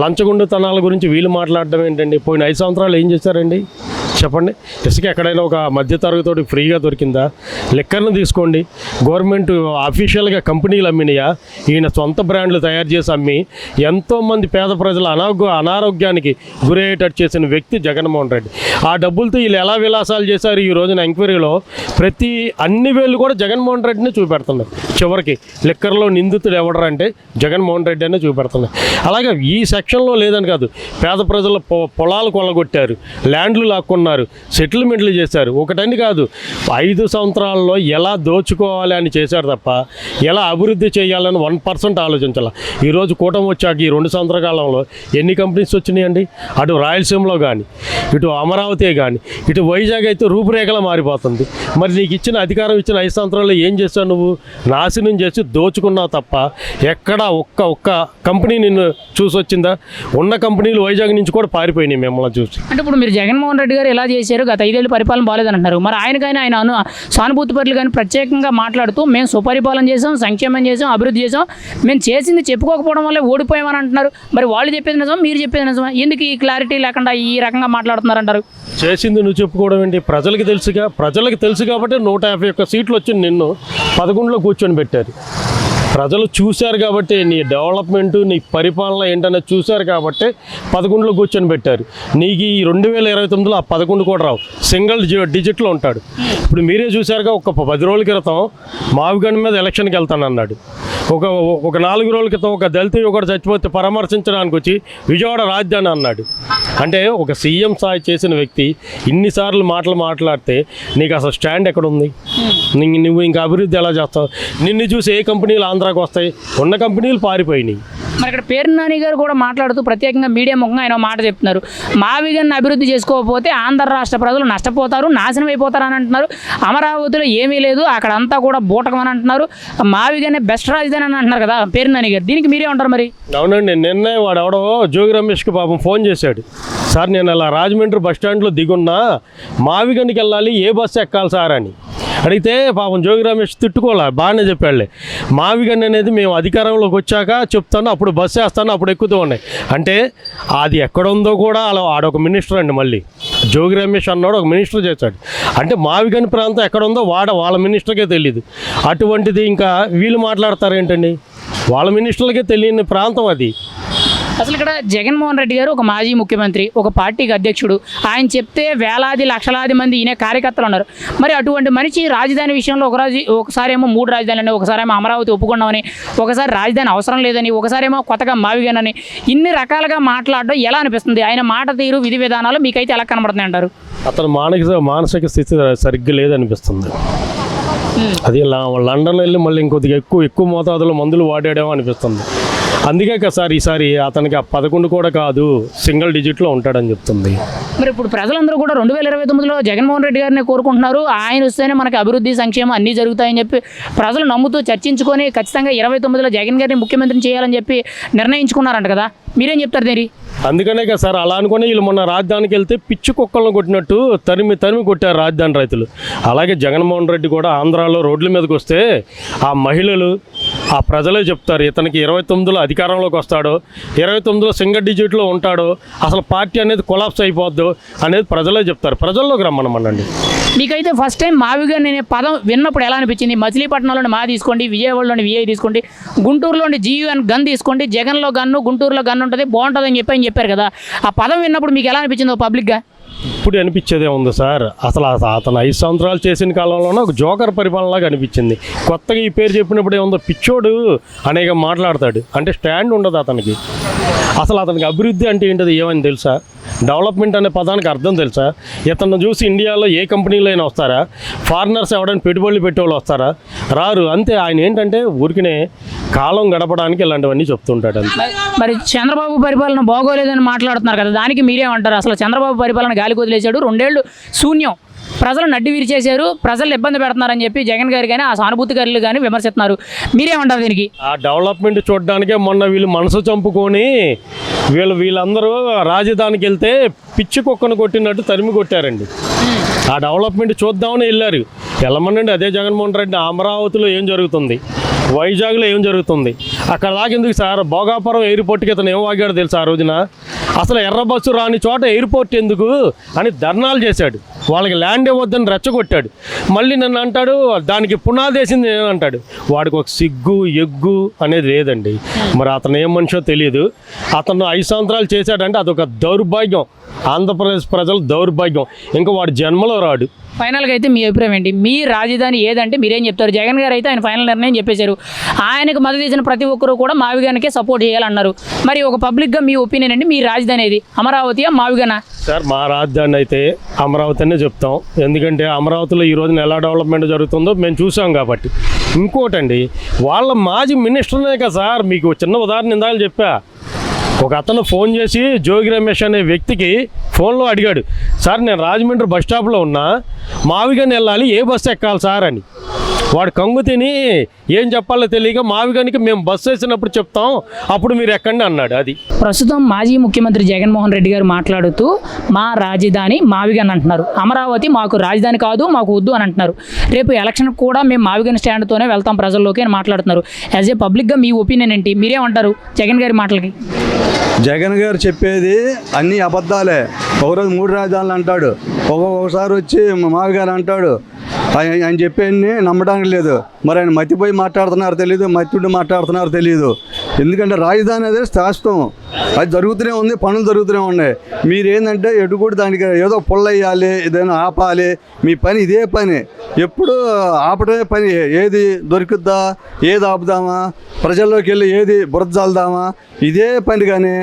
లంచగొండుతనాల గురించి వీళ్ళు మాట్లాడడం ఏంటండి? పోయిన 5 సంవత్సరాలు ఏం చేశారండి చెప్పండి? ఇసుక ఎక్కడైనా ఒక మధ్యతరగతితోటి ఫ్రీగా దొరికిందా? లెక్కర్ను తీసుకోండి. గవర్నమెంట్ అఫీషియల్గా కంపెనీలు అమ్మినాయా? ఈయన సొంత బ్రాండ్లు తయారు చేసి అమ్మి ఎంతోమంది పేద ప్రజలు అనారోగ్యానికి గురయ్యేటట్టు చేసిన వ్యక్తి జగన్మోహన్ రెడ్డి. ఆ డబ్బులతో వీళ్ళు ఎలా విలాసాలు చేశారు ఈ రోజున ఎంక్వైరీలో అన్ని వేళ్ళు కూడా జగన్మోహన్ రెడ్డిని చూపెడుతున్నారు. చివరికి లిక్కర్లో నిందితుడు ఎవడరంటే జగన్మోహన్ రెడ్డి అనే చూపెడుతున్నారు. అలాగే ఈ సెక్షన్లో లేదని కాదు, పేద ప్రజల పొలాలు కొల్లగొట్టారు, ల్యాండ్లు లాక్కున్నారు, సెటిల్మెంట్లు చేశారు. ఒకటని కాదు, 5 సంవత్సరాల్లో ఎలా దోచుకోవాలి అని చేశారు తప్ప ఎలా అభివృద్ధి చేయాలని 1% ఆలోచించాలి. ఈరోజు కూటమి వచ్చాక ఈ 2 సంవత్సరాల కాలంలో ఎన్ని కంపెనీస్ వచ్చినాయండి? అటు రాయలసీమలో కానీ, ఇటు అమరావతి కానీ, ఇటు వైజాగ్ అయితే రూపురేఖలా మారిపోతుంది. మరి నీకు ఇచ్చిన అధికారం ఇచ్చిన 5 సంవత్సరాల్లో ఏం చేస్తావు? నువ్వు నాశనం చేసి దోచుకున్నావు తప్ప ఎక్కడా ఒక్క కంపెనీ నిన్ను చూసి వచ్చిందా? ఉన్న కంపెనీలు వైజాగ్ నుంచి కూడా పారిపోయినాయి మిమ్మల్ని చూసి. అంటే ఇప్పుడు మీరు జగన్మోహన్ రెడ్డి గారు ఎలా చేశారు? గత 5 ఏళ్ళు పరిపాలన బాగాలేదని అంటున్నారు. మరి ఆయన కానీ ఆయన సానుభూతి పరులు కానీ ప్రత్యేకంగా మాట్లాడుతూ మేము సుపరిపాలన చేసాం, సంక్షేమం చేసాం, అభివృద్ధి చేసాం, మేము చేసింది చెప్పుకోకపోవడం వల్లే ఓడిపోయామని అంటున్నారు. మరి వాళ్ళు చెప్పేది నిజం, మీరు చెప్పేది నిజమా? ఎందుకు ఈ క్లారిటీ లేకుండా ఈ రకంగా మాట్లాడుతున్నారంటారు? చేసింది నువ్వు చెప్పుకోవడం ఏంటి? ప్రజలకు తెలుసు కాబట్టి 151 సీట్లు వచ్చి నిన్ను 11లో కూర్చొని పెట్టారు. ప్రజలు చూశారు కాబట్టి నీ డెవలప్మెంటు, నీ పరిపాలన ఏంటనేది చూశారు కాబట్టి 11లో కూర్చొని పెట్టారు. నీకు ఈ 2029లో ఆ 11 కూడా రావు, సింగిల్ డిజిట్లో ఉంటాడు. ఇప్పుడు మీరే చూశారుగా, ఒక 10 రోజుల క్రితం మావిగండ మీద ఎలక్షన్కి వెళ్తానన్నాడు. ఒక 4 రోజుల క్రితం ఒక దళిత యువకుడు చచ్చిపోతే పరామర్శించడానికి వచ్చి విజయవాడ రాజధాని అన్నాడు. అంటే ఒక సీఎం స్థాయి చేసిన వ్యక్తి ఇన్నిసార్లు మాట్లాడితే నీకు అసలు స్టాండ్ ఎక్కడుంది? నువ్వు ఇంకా అభివృద్ధి ఎలా చేస్తావు? నిన్ను చూసి ఏ కంపెనీలు ఆంధ్రాకి వస్తాయి? ఉన్న కంపెనీలు పారిపోయినాయి. మరి ఇక్కడ పేరు నాని గారు కూడా మాట్లాడుతూ ప్రత్యేకంగా మీడియా ముఖంగా ఆయన మాట చెప్తున్నారు. మావిగన్ని అభివృద్ధి చేసుకోకపోతే ఆంధ్ర రాష్ట్ర ప్రజలు నష్టపోతారు, నాశనం అయిపోతారు అని అంటున్నారు. అమరావతిలో ఏమీ లేదు, అక్కడ అంతా కూడా బూటకం అని అంటున్నారు. మావిగన్నే బెస్ట్ రాజధాని అని అంటున్నారు కదా పేరు నాని గారు. దీనికి మీరే ఉంటారు మరి? అవునండి, నిన్నే వాడు ఎవడో జోగి రమేష్కి పాపం ఫోన్ చేశాడు. సార్, నేను అలా రాజమండ్రి బస్ స్టాండ్లో దిగున్నా, మావిగన్నికి వెళ్ళాలి, ఏ బస్సు ఎక్కాలి సార్ అని అడిగితే పాపం జోగి రమేష్ తిట్టుకోలే, బాగానే చెప్పాడులే. మావిగన్ అనేది మేము అధికారంలోకి వచ్చాక చెప్తాను, అప్పుడు బస్సు వేస్తాను, అప్పుడు ఎక్కుతూ ఉన్నాయి. అంటే అది ఎక్కడ ఉందో కూడా అలా ఆడొక మినిస్టర్ అండి. మళ్ళీ జోగి రమేష్ అన్నాడు ఒక మినిస్టర్ చేశాడు. అంటే మావిగన్ ప్రాంతం ఎక్కడ ఉందో వాళ్ళ మినిస్టర్కే తెలియదు. అటువంటిది ఇంకా వీళ్ళు మాట్లాడతారేంటండి? వాళ్ళ మినిస్టర్లకే తెలియని ప్రాంతం అది. అసలు ఇక్కడ జగన్మోహన్ రెడ్డి గారు ఒక మాజీ ముఖ్యమంత్రి, ఒక పార్టీకి అధ్యక్షుడు. ఆయన చెప్తే వేలాది లక్షలాది మంది ఈయన కార్యకర్తలు ఉన్నారు. మరి అటువంటి మనిషి రాజధాని విషయంలో ఒకసారేమో 3 రాజధానులని, ఒకసారేమో అమరావతి ఒప్పుకున్నామని, ఒకసారి రాజధాని అవసరం లేదని, ఒకసారేమో కొత్తగా మావిగనని, ఇన్ని రకాలుగా మాట్లాడడం ఎలా అనిపిస్తుంది? ఆయన మాట తీరు, విధి విధానాలు మీకైతే ఎలా కనబడుతున్నాయి అంటారు? అతను మానసిక స్థితి సరిగ్గా లేదనిపిస్తుంది. అది లండన్ వెళ్ళి మళ్ళీ ఇంకొద్దిగా ఎక్కువ మోతాదులో మందులు వాడాడేమో అనిపిస్తుంది. అందుకే కదా సార్ ఈసారి అతనికి ఆ 11 కూడా కాదు, సింగిల్ డిజిట్లో ఉంటాడని చెప్తుంది. మరి ఇప్పుడు ప్రజలందరూ కూడా 2029లో జగన్మోహన్ రెడ్డి గారిని కోరుకుంటున్నారు. ఆయన వస్తేనే మనకి అభివృద్ధి సంక్షేమం అన్నీ జరుగుతాయని చెప్పి ప్రజలు నమ్ముతూ చర్చించుకొని ఖచ్చితంగా 29లో జగన్ గారిని ముఖ్యమంత్రిని చేయాలని చెప్పి నిర్ణయించుకున్నారంట కదా, మీరేం చెప్తారు దీనికి? అందుకనే కదా సార్ అలా అనుకుని వీళ్ళు మొన్న రాజధానికి వెళ్తే పిచ్చి కుక్కలను కొట్టినట్టు తరిమి కొట్టారు రాజధాని రైతులు. అలాగే జగన్మోహన్ రెడ్డి కూడా ఆంధ్రాలో రోడ్ల మీదకి వస్తే ఆ మహిళలు ఆ ప్రజలే చెప్తారు ఇతనికి 29లో అధికారంలోకి వస్తాడో, 29లో సింగిల్ డిజిట్లో ఉంటాడో, అసలు పార్టీ అనేది కొలాప్స్ అయిపోద్దు అనేది ప్రజలే చెప్తారు. ప్రజల్లోకి రమ్మనమనండి. మీకైతే ఫస్ట్ టైం మావిగా అనే పదం విన్నప్పుడు ఎలా అనిపించింది? మచిలీపట్నంలోని మా తీసుకోండి, విజయవాడలోని విఐ తీసుకోండి, గుంటూరులోని జీయూ గన్ తీసుకోండి, జగన్లో గన్ను గుంటూరులో గన్ను ఉంటుంది బాగుంటుందని చెప్పారు కదా, ఆ పదం విన్నప్పుడు మీకు ఎలా అనిపించిందో పబ్లిక్గా? ఇప్పుడు అనిపించేదే ఉంది సార్. అసలు అతను 5 సంవత్సరాలు చేసిన కాలంలోనే ఒక జోకర్ పరిపాలనలాగా అనిపించింది. కొత్తగా ఈ పేరు చెప్పినప్పుడు ఏముందో పిచ్చోడు అనేక మాట్లాడతాడు, అంటే స్టాండ్ ఉండదు అతనికి. అసలు అతనికి అభివృద్ధి అంటే ఏంటది ఏమని తెలుసా? డెవలప్మెంట్ అనే పదానికి అర్థం తెలుసా? ఇతను చూసి ఇండియాలో ఏ కంపెనీలో అయినా వస్తారా? ఫారినర్స్ ఎవడైనా పెట్టుబడులు పెట్టేవాళ్ళు వస్తారా? రారు. అంతే. ఆయన ఏంటంటే ఊరికినే కాలం గడపడానికి ఇలాంటివన్నీ చెప్తుంటాడు అంతే. మరి చంద్రబాబు పరిపాలన బాగోలేదని మాట్లాడుతున్నారు కదా, దానికి మీరేమంటారు? అసలు చంద్రబాబు పరిపాలన గాలికి వదిలేశాడు, 2 ఏళ్ళు శూన్యం, ప్రజలు నడ్డి విరిచేశారు, ప్రజలు ఇబ్బంది పెడుతున్నారని చెప్పి జగన్ గారు కానీ ఆ సానుభూతికారులు కానీ విమర్శిస్తున్నారు. మీరేమంటారు దీనికి? ఆ డెవలప్మెంట్ చూడడానికే మొన్న వీళ్ళు మనసు చంపుకొని వీళ్ళందరూ రాజధానికి వెళ్తే పిచ్చి కుక్కను కొట్టినట్టు తరిమి కొట్టారండి. ఆ డెవలప్మెంట్ చూద్దామని వెళ్ళారు. వెళ్ళమనండి. అదే జగన్మోహన్ రెడ్డి అమరావతిలో ఏం జరుగుతుంది, వైజాగ్లో ఏం జరుగుతుంది, అక్కడ దాకా ఎందుకు సార్? భోగాపురం ఎయిర్పోర్ట్కి ఇతను ఏం వాగాడు తెలుసా ఆ రోజున? అసలు ఎర్ర బస్సు రాని చోట ఎయిర్పోర్ట్ ఎందుకు అని ధర్నాలు చేశాడు. వాళ్ళకి ల్యాండ్ ఇవ్వద్దని రెచ్చగొట్టాడు. మళ్ళీ నన్ను అంటాడు దానికి పునాది వేసింది నేను అంటాడు. వాడికి ఒక సిగ్గు ఎగ్గు అనేది లేదండి. మరి అతను ఏం మనిషో తెలియదు. అతను 5 సంవత్సరాలు చేశాడంటే అదొక దౌర్భాగ్యం, ఆంధ్రప్రదేశ్ ప్రజల దౌర్భాగ్యం. ఇంకా వాడు జన్మలో రాడు. ఫైనల్గా అయితే మీ అభిప్రాయం ఏంటి? మీ రాజధాని ఏదంటే మీరేం చెప్తారు? జగన్ గారు అయితే ఆయన ఫైనల్ నిర్ణయం చెప్పేశారు. ఆయనకు మద్దతు ఇచ్చిన ప్రతి ఒక్కరు కూడా మావిగానికే సపోర్ట్ చేయాలన్నారు. మరి ఒక పబ్లిక్గా మీ ఒపీనియన్ అండి, మీ రాజధాని ఏది? అమరావతియా మావిగానా? సార్ మా రాజధాని అయితే అమరావతి అనే చెప్తాం. ఎందుకంటే అమరావతిలో ఈ రోజున ఎలా డెవలప్మెంట్ జరుగుతుందో మేము చూసాం కాబట్టి. ఇంకోటండి, వాళ్ళ మాజీ మినిస్టర్నే కదా సార్, మీకు చిన్న ఉదాహరణ ఇందాక చెప్పా. ఒక అతను ఫోన్ చేసి జోగి రమేష్ అనే వ్యక్తికి ఫోన్లో అడిగాడు, సార్ నేను రాజమండ్రి బస్ స్టాప్లో ఉన్నా, మావిగాని వెళ్ళాలి, ఏ బస్సు ఎక్కాలి సార్ అని. వాడు కంగు తిని ఏం చెప్పాలో తెలియక మావిగానికి మేము బస్సు వేసినప్పుడు చెప్తాం, అప్పుడు మీరు ఎక్కండి అన్నాడు. అది ప్రస్తుతం మాజీ ముఖ్యమంత్రి జగన్మోహన్ రెడ్డి గారు మాట్లాడుతూ మా రాజధాని మావిగన్ అంటున్నారు. అమరావతి మాకు రాజధాని కాదు, మాకు వద్దు అని అంటున్నారు. రేపు ఎలక్షన్ కూడా మేము మావిగన్ స్టాండ్తోనే వెళ్తాం ప్రజల్లోకి అని మాట్లాడుతున్నారు. యాజ్ ఏ పబ్లిక్గా మీ ఒపీనియన్ ఏంటి? మీరేమంటారు జగన్ గారి మాటలకి? జగన్ గారు చెప్పేది అన్నీ అబద్ధాలే. ఒకరోజు 3 రాజధానులు అంటాడు, ఒక్కొక్కసారి వచ్చి మావిగారు అంటాడు. ఆయన చెప్పేది నమ్మడానికి లేదు. మరి ఆయన మతిపోయి మాట్లాడుతున్నారు తెలియదు, మత్తుండి మాట్లాడుతున్నారు తెలియదు. ఎందుకంటే రాజధాని అదే శాశ్వతం, అది జరుగుతూనే ఉంది, పనులు జరుగుతూనే ఉన్నాయి. మీరేంటంటే ఎటు కూడా దానికి ఏదో పుల్లయ్యాలి, ఏదైనా ఆపాలి. మీ పని ఇదే పని, ఎప్పుడు ఆపటమే పని. ఏది దొరుకుద్దా, ఏది ఆపుదామా, ప్రజల్లోకి వెళ్ళి ఏది బురద చల్దామా, ఇదే పని. కానీ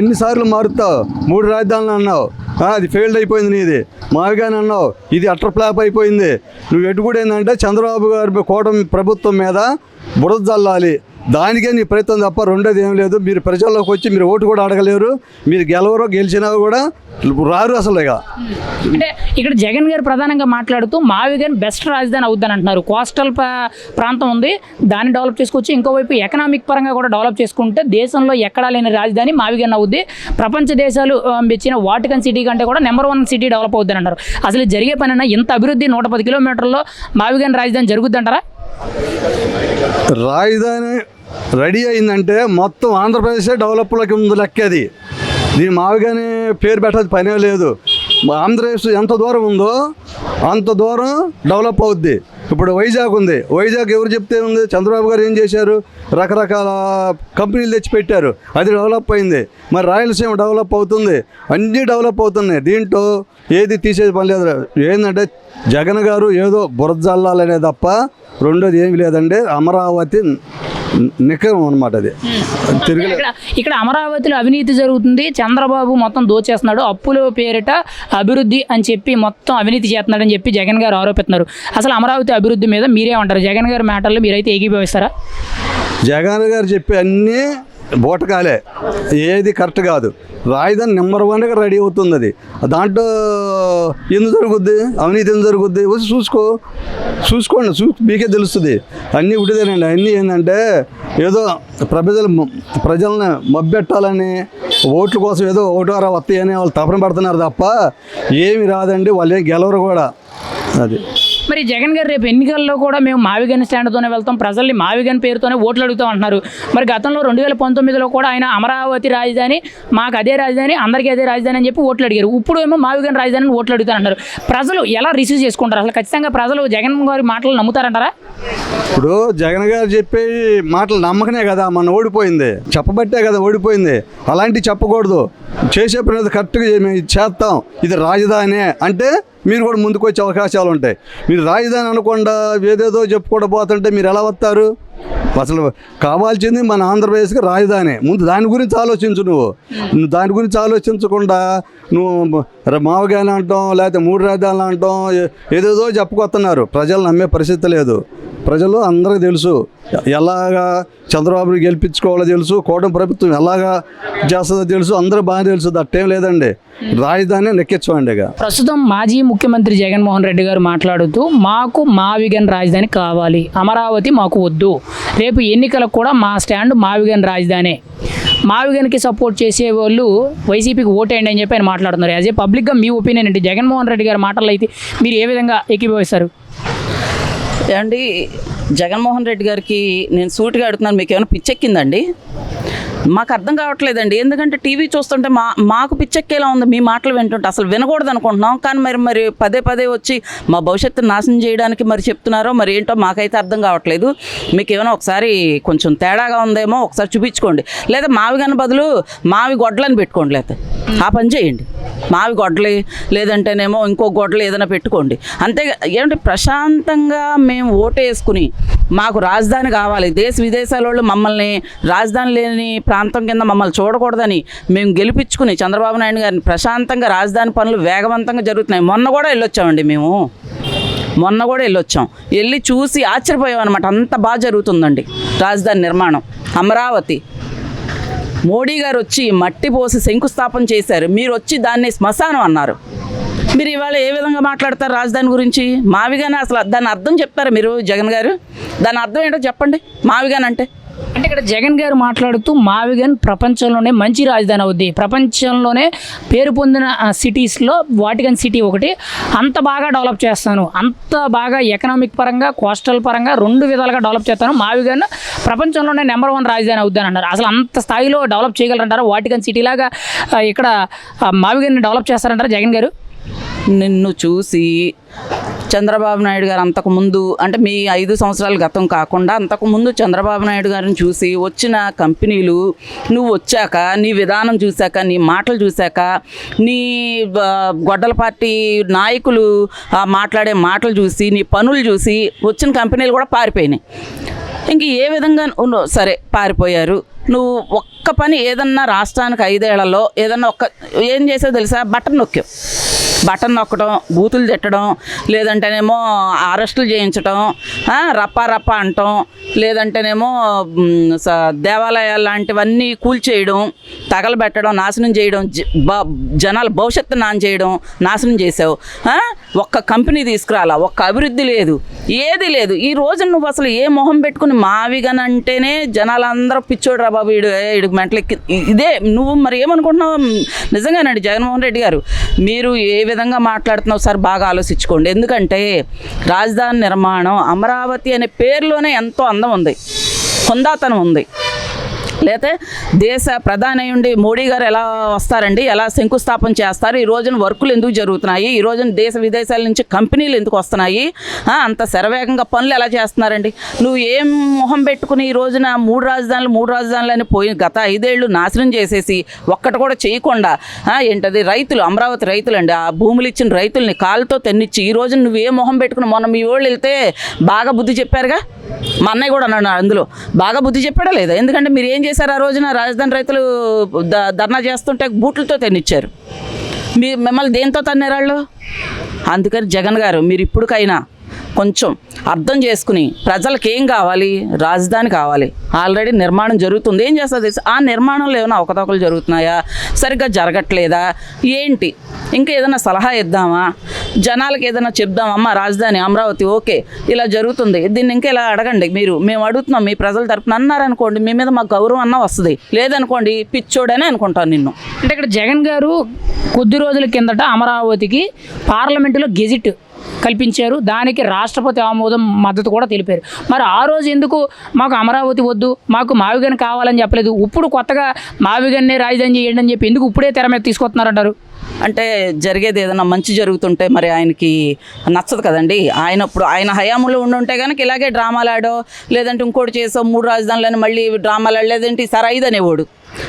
ఎన్నిసార్లు మారుతావు? 3 రాజధానులు అన్నావు, అది ఫెయిల్డ్ అయిపోయింది నీది. మావిగాని అన్నావు, ఇది అటర్ ఫ్లాప్ అయిపోయింది. నువ్వు ఎటు కూడా ఏంటంటే చంద్రబాబు గారి కూటమి ప్రభుత్వం మీద బురద చల్లాలి, దానికే నీ ప్రయత్నం తప్ప రెండోది ఏం లేదు. మీరు ప్రజల్లోకి వచ్చి మీరు ఓటు కూడా అడగలేరు, మీరు గెలిచినా కూడా రారు అసలు. ఇక అంటే ఇక్కడ జగన్ గారు ప్రధానంగా మాట్లాడుతూ మావిగన్ బెస్ట్ రాజధాని అవుద్దని అంటున్నారు. కోస్టల్ ప్రాంతం ఉంది, దాన్ని డెవలప్ చేసుకొచ్చి ఇంకోవైపు ఎకనామిక్ పరంగా కూడా డెవలప్ చేసుకుంటే దేశంలో ఎక్కడా లేని రాజధాని మావిగన్ అవుద్ది. ప్రపంచ దేశాలు మెచ్చిన వాటికన్ సిటీ కంటే కూడా నెంబర్ 1 సిటీ డెవలప్ అవుద్దని అంటారు. అసలు జరిగే పనైనా ఇంత అభివృద్ధి 110 కిలోమీటర్లో మావిగన్ రాజధాని జరుగుద్ది అంటారా? రాజధాని రెడీ అయిందంటే మొత్తం ఆంధ్రప్రదేశే డెవలప్లోకి ఉంది లెక్కది. దీని మావిగానే పేరు పెట్టదు పనే లేదు. ఆంధ్రప్రదేశ్ ఎంత దూరం ఉందో అంత దూరం డెవలప్ అవుద్ది. ఇప్పుడు వైజాగ్ ఉంది, వైజాగ్ ఎవరు చెప్తే ఉంది? చంద్రబాబు గారు ఏం చేశారు? రకరకాల కంపెనీలు తెచ్చి పెట్టారు, అది డెవలప్ అయింది. మరి రాయలసీమ డెవలప్ అవుతుంది, అన్నీ డెవలప్ అవుతున్నాయి. దీంట్లో ఏది తీసేది పని లేదు. ఏంటంటే జగన్ గారు ఏదో బురద జల్లాలనే తప్ప రెండోది ఏమి లేదండి. అమరావతి నిఖరం అనమాట. అది ఇక్కడ అమరావతిలో అవినీతి జరుగుతుంది, చంద్రబాబు మొత్తం దోచేస్తున్నాడు, అప్పుల పేరిట అభివృద్ధి అని చెప్పి మొత్తం అవినీతి చేస్తున్నాడు అని చెప్పి జగన్ గారు ఆరోపిస్తున్నారు. అసలు అమరావతి అభివృద్ధి మీద మీరేమంటారు? జగన్ గారి మాటల్లో మీరైతే ఏకీభవిస్తారా? జగన్ గారు చెప్పే అన్నీ బోటకాలే, ఏది కరెక్ట్ కాదు. రాజధాని నెంబర్ 1గా రెడీ అవుతుంది. అది దాంట్లో ఎందుకు జరుగుద్ది, అవినీతి ఎందుకు జరుగుద్ది, వచ్చి చూసుకోండి, మీకే తెలుస్తుంది. అన్నీ ఉడిదేనండి. అన్నీ ఏంటంటే ఏదో ప్రజల్ని మబ్బెట్టాలని, ఓట్ల కోసం ఏదో ఓటువారా వస్తాయని వాళ్ళు తపన పడుతున్నారు తప్ప ఏమి రాదండి. వాళ్ళు ఏం గెలవరు కూడా. అది మరి జగన్ గారు రేపు ఎన్నికల్లో కూడా మేము మావిగన్ స్టాండ్తోనే వెళ్తాం, ప్రజల్ని మావిగన్ పేరుతోనే ఓట్లు అడుగుతాం అంటున్నారు. మరి గతంలో 2019లో కూడా ఆయన అమరావతి రాజధాని, మాకు అదే రాజధాని, అందరికీ అదే రాజధాని అని చెప్పి ఓట్లు అడిగారు. ఇప్పుడు ఏమో మావిగన్ రాజధానిని ఓట్లు అడుగుతారంటారు. ప్రజలు ఎలా రిసీవ్ చేసుకుంటారు? అసలు ఖచ్చితంగా ప్రజలు జగన్ గారి మాటలు నమ్ముతారంటారా? ఇప్పుడు జగన్ గారు చెప్పే మాటలు నమ్మకనే కదా మన ఓడిపోయింది, చెప్పబట్టే కదా ఓడిపోయింది. అలాంటివి చెప్పకూడదు. చేసే పని కరెక్ట్గా మేము చేస్తాం, ఇది రాజధాని అంటే మీరు కూడా ముందుకు వచ్చే అవకాశాలు ఉంటాయి. మీరు రాజధాని అనకుండా ఏదేదో చెప్పుకోవడం పోతుంటే మీరు ఎలా వస్తారు? అసలు కావాల్సింది మన ఆంధ్రప్రదేశ్కి రాజధాని. ముందు దాని గురించి ఆలోచించు. నువ్వు దాని గురించి ఆలోచించకుండా నువ్వు మావగాని అంటాం, లేకపోతే 3 రాజధానులు అంటాం, ఏదేదో చెప్పుకొస్తున్నారు. ప్రజలు నమ్మే పరిస్థితి లేదు. ప్రజలు అందరికీ తెలుసు ఎలాగా చంద్రబాబుని గెలిపించుకోవాలో తెలుసు, కూటమి ప్రభుత్వం ఎలాగా చేస్తుందో తెలుసు, అందరూ బాగా తెలుసు. దట్టేం లేదండి, రాజధాని నెక్కించండి. ప్రస్తుతం మాజీ ముఖ్యమంత్రి జగన్మోహన్ రెడ్డి గారు మాట్లాడుతూ మాకు మావిగన్ రాజధాని కావాలి, అమరావతి మాకు వద్దు, రేపు ఎన్నికలకు కూడా మా స్టాండ్ మావిగన్ రాజధానే, మావిగన్కి సపోర్ట్ చేసే వాళ్ళు వైసీపీకి ఓటేయండి అని చెప్పి ఆయన మాట్లాడుతున్నారు. యాజ్ ఏ పబ్లిక్గా మీ ఒపీనియన్ ఏంటి? జగన్మోహన్ రెడ్డి గారి మాటలు అయితే మీరు ఏ విధంగా ఏకీభవిస్తారు? ఏమండి, జగన్మోహన్ రెడ్డి గారికి నేను సూటిగా అడుగుతున్నాను, మీకు ఏమైనా పిచ్చెక్కిందండి? మాకు అర్థం కావట్లేదండి. ఎందుకంటే టీవీ చూస్తుంటే మాకు పిచ్చెక్కేలా ఉంది మీ మాటలు వింటుంటే. అసలు వినకూడదు అనుకుంటున్నాం, కానీ మరి పదే వచ్చి మా భవిష్యత్తు నాశనం చేయడానికి మరి చెప్తున్నారో మరి ఏంటో మాకైతే అర్థం కావట్లేదు. మీకు ఏమైనా ఒకసారి కొంచెం తేడాగా ఉందేమో ఒకసారి చూపించుకోండి, లేదా మావిగన్ బదులు మావి గొడ్లని పెట్టుకోండి, లేకపోతే ఆ పని చేయండి. మావి గొడ్డలి లేదంటేనేమో ఇంకో గొడ్డలు ఏదైనా పెట్టుకోండి. అంతే. ఏమంటే ప్రశాంతంగా మేము ఓటేసుకుని మాకు రాజధాని కావాలి, దేశ విదేశాల వాళ్ళు మమ్మల్ని రాజధాని లేని ప్రాంతం కింద మమ్మల్ని చూడకూడదని మేము గెలిపించుకుని చంద్రబాబు నాయుడు గారిని ప్రశాంతంగా రాజధాని పనులు వేగవంతంగా జరుగుతున్నాయి. మొన్న కూడా వెళ్ళొచ్చాం, వెళ్ళి చూసి ఆశ్చర్యపోయాం అనమాట. అంత బాగా జరుగుతుందండి రాజధాని నిర్మాణం. అమరావతి మోడీ గారు వచ్చి మట్టి పోసి శంకుస్థాపన చేశారు, మీరు వచ్చి దాన్ని శ్మశానం అన్నారు. మీరు ఇవాళ ఏ విధంగా మాట్లాడతారు రాజధాని గురించి? మావిగానే అసలు దాని అర్థం చెప్తారా మీరు? జగన్ గారు దాని అర్థం ఏంటో చెప్పండి. మావిగాన్ అంటే ఇక్కడ జగన్ గారు మాట్లాడుతూ మావిగన్ ప్రపంచంలోనే మంచి రాజధాని అవుద్ది, ప్రపంచంలోనే పేరు పొందిన సిటీస్లో వాటికన్ సిటీ ఒకటి, అంత బాగా డెవలప్ చేస్తాను, అంత బాగా ఎకనామిక్ పరంగా కోస్టల్ పరంగా 2 విధాలుగా డెవలప్ చేస్తాను, మావిగన్ ప్రపంచంలోనే నెంబర్ 1 రాజధాని అవుద్దని అన్నారు. అసలు అంత స్థాయిలో డెవలప్ చేయగలరంటారా? వాటికన్ సిటీ లాగా ఇక్కడ మావిగన్ డెవలప్ చేస్తారంటారా జగన్ గారు? నిన్ను చూసి చంద్రబాబు నాయుడు గారు అంతకుముందు, అంటే మీ 5 సంవత్సరాల గతం కాకుండా అంతకుముందు చంద్రబాబు నాయుడు గారిని చూసి వచ్చిన కంపెనీలు, నువ్వు వచ్చాక నీ విధానం చూశాక, నీ మాటలు చూశాక, నీ గొడ్డల పార్టీ నాయకులు మాట్లాడే మాటలు చూసి, నీ పనులు చూసి వచ్చిన కంపెనీలు కూడా పారిపోయినాయి. ఇంక ఏ విధంగా సరే పారిపోయారు. నువ్వు ఒక్క పని ఏదన్నా రాష్ట్రానికి 5 ఏళ్లలో ఏదన్నా ఏం చేసావు తెలుసా? బటన్ నొక్కడం, బూతులు తిట్టడం, లేదంటేనేమో అరెస్టులు చేయించడం, రప్పా అంటాం, లేదంటేనేమో దేవాలయాలు లాంటివన్నీ కూల్చేయడం, తగలబెట్టడం, నాశనం చేయడం, జనాల భవిష్యత్తు నాశనం చేసావు. ఒక్క కంపెనీ తీసుకురాలా, ఒక్క అభివృద్ధి లేదు, ఏది లేదు. ఈ రోజు నువ్వు అసలు ఏ మొహం పెట్టుకుని మావిగన్ అంటేనే జనాలందరూ పిచ్చోడు రా బాబు, వీడు మెంటలెక్కి ఇదే నువ్వు మరి ఏమనుకుంటున్నావు? నిజంగానండి జగన్మోహన్ రెడ్డి గారు, మీరు ఏ విధంగా మాట్లాడుతున్నావు సార్ బాగా ఆలోచించుకోండి. ఎందుకంటే రాజధాని నిర్మాణం, అమరావతి అనే పేరులోనే ఎంతో అందం ఉంది, హుందాతనం ఉంది. లేకపోతే దేశ ప్రధాని ఉండి మోడీ గారు ఎలా వస్తారండి, ఎలా శంకుస్థాపన చేస్తారు, ఈ రోజున వర్కులు ఎందుకు జరుగుతున్నాయి, ఈ రోజున దేశ విదేశాల నుంచి కంపెనీలు ఎందుకు వస్తున్నాయి, అంత శరవేగంగా పనులు ఎలా చేస్తున్నారండి? నువ్వు ఏం మొహం పెట్టుకుని ఈ రోజున 3 రాజధానులు అని పోయి గత 5 ఏళ్ళు నాశనం చేసేసి ఒక్కటి కూడా చేయకుండా ఏంటది రైతులు, అమరావతి రైతులండి, ఆ భూములు ఇచ్చిన రైతుల్ని కాలుతో తెన్నిచ్చి ఈ రోజున నువ్వు ఏ మొహం పెట్టుకుని, మొన్న మీ వాళ్ళు వెళ్తే బాగా బుద్ధి చెప్పారుగా, మా అన్నయ్య కూడా అన్నాడు అందులో, బాగా బుద్ధి చెప్పాడా లేదా? ఎందుకంటే మీరు ఏం చేశారు ఆ రోజున? రాజధాని రైతులు ధర్నా చేస్తుంటే బూట్లతో తెన్నిచ్చారు, మిమ్మల్ని దేంతో తన్నారాళ్ళు? అందుకని జగన్ గారు మీరు ఇప్పటికైనా కొంచెం అర్థం చేసుకుని ప్రజలకు ఏం కావాలి, రాజధాని కావాలి. ఆల్రెడీ నిర్మాణం జరుగుతుంది. ఏం చేస్తుంది ఆ నిర్మాణంలో ఏమైనా అవకతవకలు జరుగుతున్నాయా, సరిగ్గా జరగట్లేదా ఏంటి, ఇంకా ఏదైనా సలహా ఇద్దామా, జనాలకు ఏదైనా చెప్దామా, అమ్మ రాజధాని అమరావతి ఓకే ఇలా జరుగుతుంది, దీన్ని ఇంకా ఇలా అడగండి, మేము అడుగుతున్నాం మీ ప్రజల తరపున అన్నారనుకోండి, మీ మీద మాకు గౌరవం అన్నా వస్తుంది. లేదనుకోండి పిచ్చోడనే అనుకుంటాను నిన్ను. అంటే ఇక్కడ జగన్ గారు కొద్ది రోజుల కిందట అమరావతికి పార్లమెంటులో గెజిట్ కల్పించారు. దానికి రాష్ట్రపతి ఆమోదం మద్దతు కూడా తెలిపారు. మరి ఆ రోజు ఎందుకు మాకు అమరావతి వద్దు, మాకు మావిగన్ కావాలని చెప్పలేదు? ఇప్పుడు కొత్తగా మావిగన్నే రాజధాని చేయండి అని చెప్పి ఎందుకు ఇప్పుడే తెర మీద తీసుకొస్తున్నారంటారు? అంటే జరిగేది ఏదైనా మంచి జరుగుతుంటే మరి ఆయనకి నచ్చదు కదండి. ఆయన హయాంలో ఉండుంటే కనుక ఇలాగే డ్రామాలు ఆడో, లేదంటే ఇంకోటి చేసో, 3 రాజధానులని మళ్ళీ డ్రామాలు ఆడ, లేదంటే ఈసారి 5 అనేవాడు,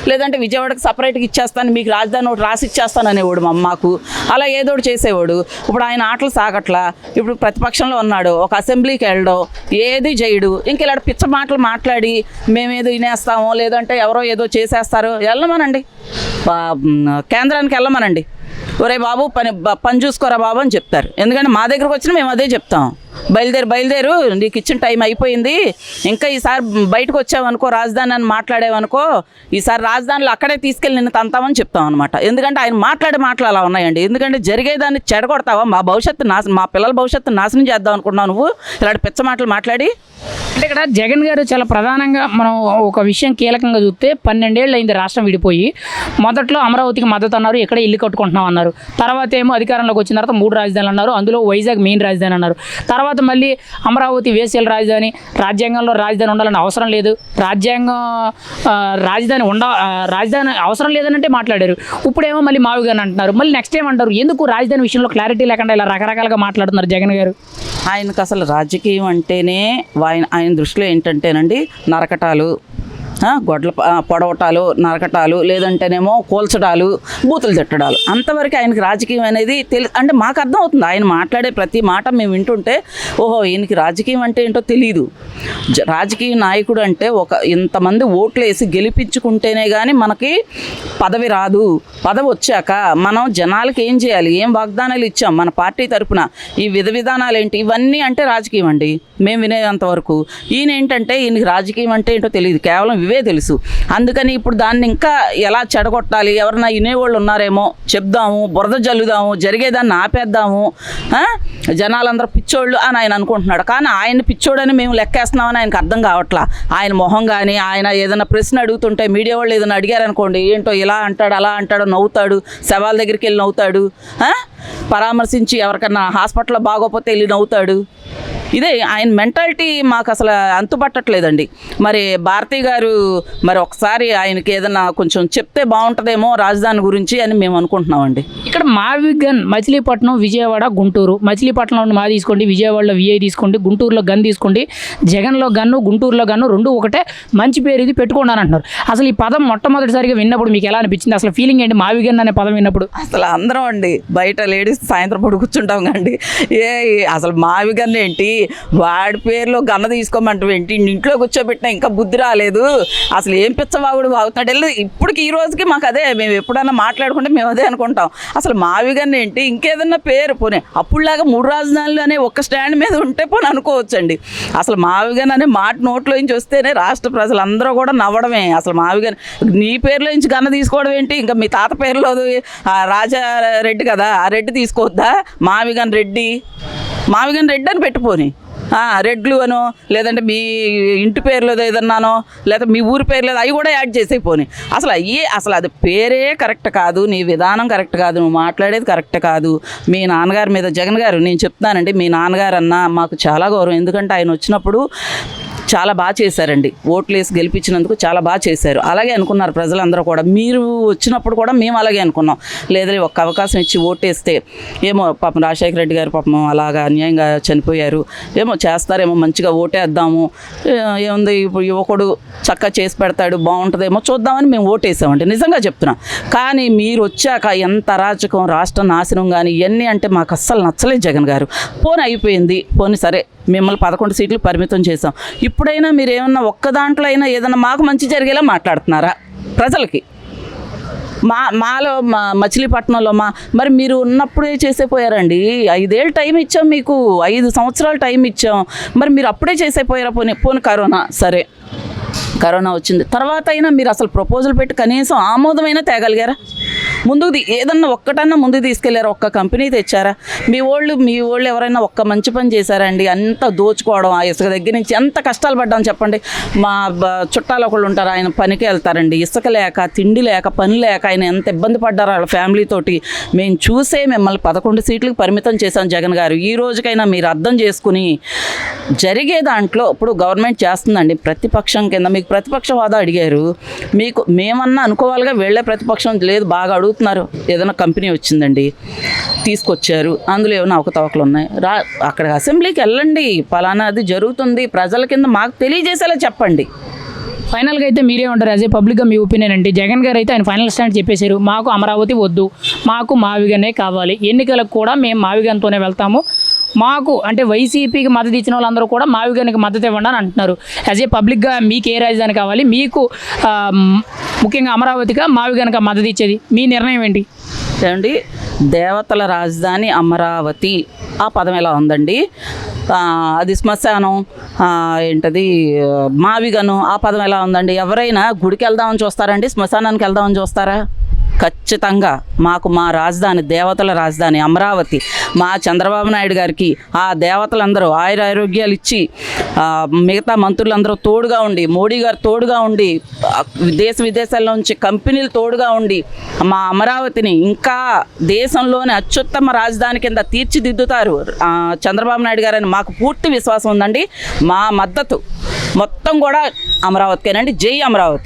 లేదంటే విజయవాడకి సపరేట్గా ఇచ్చేస్తాను, మీకు రాజధాని ఒకటి రాసి ఇచ్చేస్తాను అనేవాడు మా అమ్మకు. అలా ఏదో ఒకటి చేసేవాడు. ఇప్పుడు ఆయన ఆటలు సాగట్లా. ఇప్పుడు ప్రతిపక్షంలో ఉన్నాడు, ఒక అసెంబ్లీకి వెళ్ళడం, ఏది చేయడు. ఇంక ఇలా పిచ్చ మాటలు మాట్లాడి మేమేదో వినేస్తామో, లేదంటే ఎవరో ఏదో చేసేస్తారు, వెళ్ళమనండి, కేంద్రానికి వెళ్ళమనండి. ఒరే బాబు పని చూసుకోరా బాబు అని చెప్తారు. ఎందుకంటే మా దగ్గరకు వచ్చినా మేము అదే చెప్తాం, బయలుదేరు నీకు ఇచ్చిన టైం అయిపోయింది, ఇంకా ఈసారి బయటకు వచ్చావనుకో, రాజధాని అని మాట్లాడేవనుకో, ఈసారి రాజధానిలో అక్కడే తీసుకెళ్ళి నిన్ను తంతామని చెప్తాం అనమాట. ఎందుకంటే ఆయన మాట్లాడే మాటలు అలా ఉన్నాయండి. ఎందుకంటే జరిగేదాన్ని చెడగొడతావా, మా పిల్లల భవిష్యత్తు నాశనం చేద్దాం అనుకుంటున్నావు నువ్వు ఇలాంటి పిచ్చ మాటలు మాట్లాడి. అంటే ఇక్కడ జగన్ గారు చాలా ప్రధానంగా మనం ఒక విషయం కీలకంగా చూస్తే 12 ఏళ్ళు అయింది రాష్ట్రం విడిపోయి. మొదట్లో అమరావతికి మద్దతు అన్నారు, ఇక్కడ ఇల్లు కట్టుకుంటున్నాం అన్నారు. తర్వాత ఏమో అధికారంలోకి వచ్చిన తర్వాత 3 రాజధానులు అన్నారు, అందులో వైజాగ్ మెయిన్ రాజధాని అన్నారు. తర్వాత మళ్ళీ అమరావతి వేసేల రాజధాని, రాజ్యాంగంలో రాజధాని ఉండాలని అవసరం లేదు, రాజధాని అవసరం లేదనంటే మాట్లాడారు. ఇప్పుడేమో మళ్ళీ మావిగాని అంటున్నారు, మళ్ళీ నెక్స్ట్ ఏమంటారు? ఎందుకు రాజధాని విషయంలో క్లారిటీ లేకుండా ఇలా రకరకాలుగా మాట్లాడుతున్నారు జగన్ గారు? ఆయనకు అసలు రాజకీయం అంటేనే ఆయన దృష్టిలో ఏంటంటేనండి, నరకటాలు, గొడ్ల పొడవటాలు, నరకటాలు, లేదంటేనేమో కూల్చడాలు, బూతులు తిట్టడాలు. అంతవరకు ఆయనకి రాజకీయం అనేది అంటే మాకు అర్థమవుతుంది. ఆయన మాట్లాడే ప్రతి మాట మేము వింటుంటే ఓహో ఈయనకి రాజకీయం అంటే ఏంటో తెలియదు. రాజకీయ నాయకుడు అంటే ఇంతమంది ఓట్లు వేసి గెలిపించుకుంటేనే కానీ మనకి పదవి రాదు. పదవి వచ్చాక మనం జనాలకి ఏం చేయాలి, ఏం వాగ్దానాలు ఇచ్చాం మన పార్టీ తరఫున, ఈ విధానాలు ఏంటి, ఇవన్నీ అంటే రాజకీయం అండి మేము వినేంతవరకు. ఈయన ఏంటంటే ఈయనకి రాజకీయం అంటే ఏంటో తెలియదు, కేవలం ఇవే తెలుసు. అందుకని ఇప్పుడు దాన్ని ఇంకా ఎలా చెడగొట్టాలి, ఎవరన్నా వినేవాళ్ళు ఉన్నారేమో చెప్దాము, బురద జల్లుదాము, జరిగేదాన్ని ఆపేద్దాము, జనాలందరూ పిచ్చోళ్ళు అని ఆయన అనుకుంటున్నాడు. కానీ ఆయన పిచ్చోడని మేము లెక్కేస్తున్నామని ఆయనకు అర్థం కావట్లా. ఆయన మొహం కానీ ఆయన ఏదైనా ప్రశ్న అడుగుతుంటే మీడియా వాళ్ళు ఏదైనా అడిగారనుకోండి, ఏంటో ఇలా అంటాడు అలా అంటాడు, నవ్వుతాడు, శవాల దగ్గరికి వెళ్ళి నవ్వుతాడు, పరామర్శించి ఎవరికన్నా హాస్పిటల్లో బాగోపోతే వెళ్ళి నవ్వుతాడు. ఇదే ఆయన మెంటాలిటీ మాకు అసలు అంతుపట్టట్లేదండి. మరి భారతి గారు మరి ఒకసారి ఆయనకి ఏదైనా కొంచెం చెప్తే బాగుంటుందేమో రాజధాని గురించి అని మేము అనుకుంటున్నామండి. ఇక్కడ మావిగన్ మచిలీపట్నం, విజయవాడ, గుంటూరు. మచిలీపట్నంలో మా తీసుకోండి, విజయవాడలో విఐ తీసుకోండి, గుంటూరులో గన్ తీసుకోండి. జగన్లో గన్ను, గుంటూరులో గన్ను రెండు ఒకటే, మంచి పేరు ఇది పెట్టుకోండి అని అంటున్నారు. అసలు ఈ పదం మొట్టమొదటిసారిగా విన్నప్పుడు మీకు ఎలా అనిపించింది? అసలు ఫీలింగ్ ఏంటి మావిగన్ అనే పదం విన్నప్పుడు? అసలు అందరం అండి బయట లేడీస్ సాయంత్రం పూట కూర్చుంటాం కండి, అసలు మావిగన్ ఏంటి, వాడి పేరులో గన్న తీసుకోమంటే ఇంట్లో కూర్చోబెట్టినా ఇంకా బుద్ధి రాలేదు, అసలు ఏం పిచ్చవాగుడు వాగుతున్నాడు వెళ్ళి. ఇప్పటికి ఈ రోజుకి మాకు అదే, మేము ఎప్పుడైనా మాట్లాడుకుంటే మేము అదే అనుకుంటాం. అసలు మావిగన్ ఏంటి, ఇంకేదన్నా పేరు పోనీ అప్పుడులాగా 3 రాజధానులు అనే ఒక్క స్టాండ్ మీద ఉంటే పోనీ అనుకోవచ్చండి. అసలు మావిగన్ అనే మాట నోట్లో నుంచి వస్తేనే రాష్ట్ర ప్రజలందరూ కూడా నవ్వడమే. అసలు మావిగన్ నీ పేరులో నుంచి గన్న తీసుకోవడం ఏంటి, ఇంకా మీ తాత పేరులో రాజారెడ్డి కదా, ఆ రెడ్డి తీసుకోవద్దా, మావిగన్ రెడ్డి అని పెట్టుపోని, రెడ్లు అనో, లేదంటే మీ ఇంటి పేర్లో ఏదన్నానో, లేదా మీ ఊరి పేర్లో అవి కూడా యాడ్ చేసేపోని. అసలు అది పేరే కరెక్ట్ కాదు, నీ విధానం కరెక్ట్ కాదు, నువ్వు మాట్లాడేది కరెక్ట్ కాదు. మీ నాన్నగారి మీద జగన్ గారు, నేను చెప్తున్నానండి, మీ నాన్నగారు అన్న మాకు చాలా గౌరవం. ఎందుకంటే ఆయన వచ్చినప్పుడు చాలా బాగా చేశారండి, ఓట్లు వేసి గెలిపించినందుకు చాలా బాగా చేశారు. అలాగే అనుకున్నారు ప్రజలందరూ కూడా. మీరు వచ్చినప్పుడు కూడా మేము అలాగే అనుకున్నాం, లేదా ఒక్క అవకాశం ఇచ్చి ఓటేస్తే ఏమో పాపం రాజశేఖర రెడ్డి గారు పాపం అలాగా అన్యాయంగా చనిపోయారు, ఏమో చేస్తారేమో, మంచిగా ఓటేద్దాము, ఏముంది ఇప్పుడు యువకుడు చక్కగా చేసి పెడతాడు, బాగుంటుందేమో చూద్దామని మేము ఓటేసామండి, నిజంగా చెప్తున్నాం. కానీ మీరు వచ్చాక ఎంత అరాచకం, రాష్ట్ర నాశనం కానీ ఇవన్నీ అంటే మాకు అస్సలు నచ్చలేదు జగన్ గారు. పోనీ అయిపోయింది, పోనీ సరే మిమ్మల్ని 11 సీట్లు పరిమితం చేసాం. ఇప్పుడైనా మీరు ఏమన్నా ఒక్క దాంట్లో అయినా ఏదన్నా మాకు మంచి జరిగేలా మాట్లాడుతున్నారా ప్రజలకి? మాలో మచిలీపట్నంలో మరి మీరు ఉన్నప్పుడే చేసేపోయారండి. 5 ఏళ్ళు టైం ఇచ్చాం మీకు, 5 సంవత్సరాలు టైం ఇచ్చాం. మరి మీరు అప్పుడే చేసేపోయారా? పోనీ కరోనా సరే, కరోనా వచ్చింది తర్వాత అయినా మీరు అసలు ప్రపోజల్ పెట్టి కనీసం ఆమోదమైనా తేగలిగారా? ముందుకు ఏదన్నా ఒక్కటన్నా ముందుకు తీసుకెళ్లారా? ఒక్క కంపెనీ తెచ్చారా? మీ వాళ్ళు ఎవరైనా ఒక్క మంచి పని చేశారా అండి? అంత దోచుకోవడం, ఆ ఇసుక దగ్గర నుంచి ఎంత కష్టాలు పడ్డాం చెప్పండి. మా చుట్టాలు ఒకళ్ళు ఉంటారు, ఆయన పనికి వెళ్తారండి, ఇసుక లేక, తిండి లేక, పని లేక ఆయన ఎంత ఇబ్బంది పడ్డారో వాళ్ళ ఫ్యామిలీతోటి. మేము చూసే మిమ్మల్ని 11 సీట్లకు పరిమితం చేశాం జగన్ గారు. ఈ రోజుకైనా మీరు అర్థం చేసుకుని జరిగే దాంట్లో ఇప్పుడు గవర్నమెంట్ చేస్తుందండి. ప్రతిపక్షం కింద మీకు ప్రతిపక్ష హోదా అడిగారు, మీకు మేమన్నా అనుకోవాలిగా, వెళ్ళే ప్రతిపక్షం లేదు, బాగా అడుగుతున్నారు. ఏదైనా కంపెనీ వచ్చిందండి, తీసుకొచ్చారు, అందులో ఏమైనా అవకతవకలు ఉన్నాయి, అక్కడ అసెంబ్లీకి వెళ్ళండి, పలానా అది జరుగుతుంది, ప్రజల కింద మాకు తెలియజేసేలా చెప్పండి. ఫైనల్గా అయితే మీరే ఉంటారు యాజ్ ఏ పబ్లిక్గా మీ ఒపీనియన్ అండి. జగన్ గారు అయితే ఆయన ఫైనల్ స్టాండ్ చెప్పేశారు, మాకు అమరావతి వద్దు, మాకు మావిగనే కావాలి, ఎన్నికలకు కూడా మేము మావిగన్తోనే వెళ్తాము, మాకు అంటే వైసీపీకి మద్దతు ఇచ్చిన వాళ్ళందరూ కూడా మావిగన్కి మద్దతు ఇవ్వండి అని అంటున్నారు. యాజ్ ఏ పబ్లిక్గా మీకు ఏ రాజధాని కావాలి, మీకు ముఖ్యంగా అమరావతిగా మావిగన్కి మద్దతు ఇచ్చేది మీ నిర్ణయం ఏంటి? ఏమండి, దేవతల రాజధాని అమరావతి ఆ పదం ఎలా ఉందండి? అది శ్మశానం ఏంటది మావిగను ఆ పదం ఎలా ఉందండి? ఎవరైనా గుడికి వెళ్దామని చూస్తారండి, శ్మశానానికి వెళ్దామని చూస్తారా? ఖచ్చితంగా మాకు మా రాజధాని, దేవతల రాజధాని అమరావతి, మా చంద్రబాబు నాయుడు గారికి ఆ దేవతలందరూ ఆయురారోగ్యాలు ఇచ్చి, మిగతా మంత్రులందరూ తోడుగా ఉండి, మోడీ గారు తోడుగా ఉండి, దేశ విదేశాల్లో నుంచి కంపెనీలు తోడుగా ఉండి మా అమరావతిని ఇంకా దేశంలోనే అత్యుత్తమ రాజధాని కింద తీర్చిదిద్దుతారు చంద్రబాబు నాయుడు గారని మాకు పూర్తి విశ్వాసం ఉందండి. మా మద్దతు మొత్తం కూడా అమరావతికేనండి. జై అమరావతి.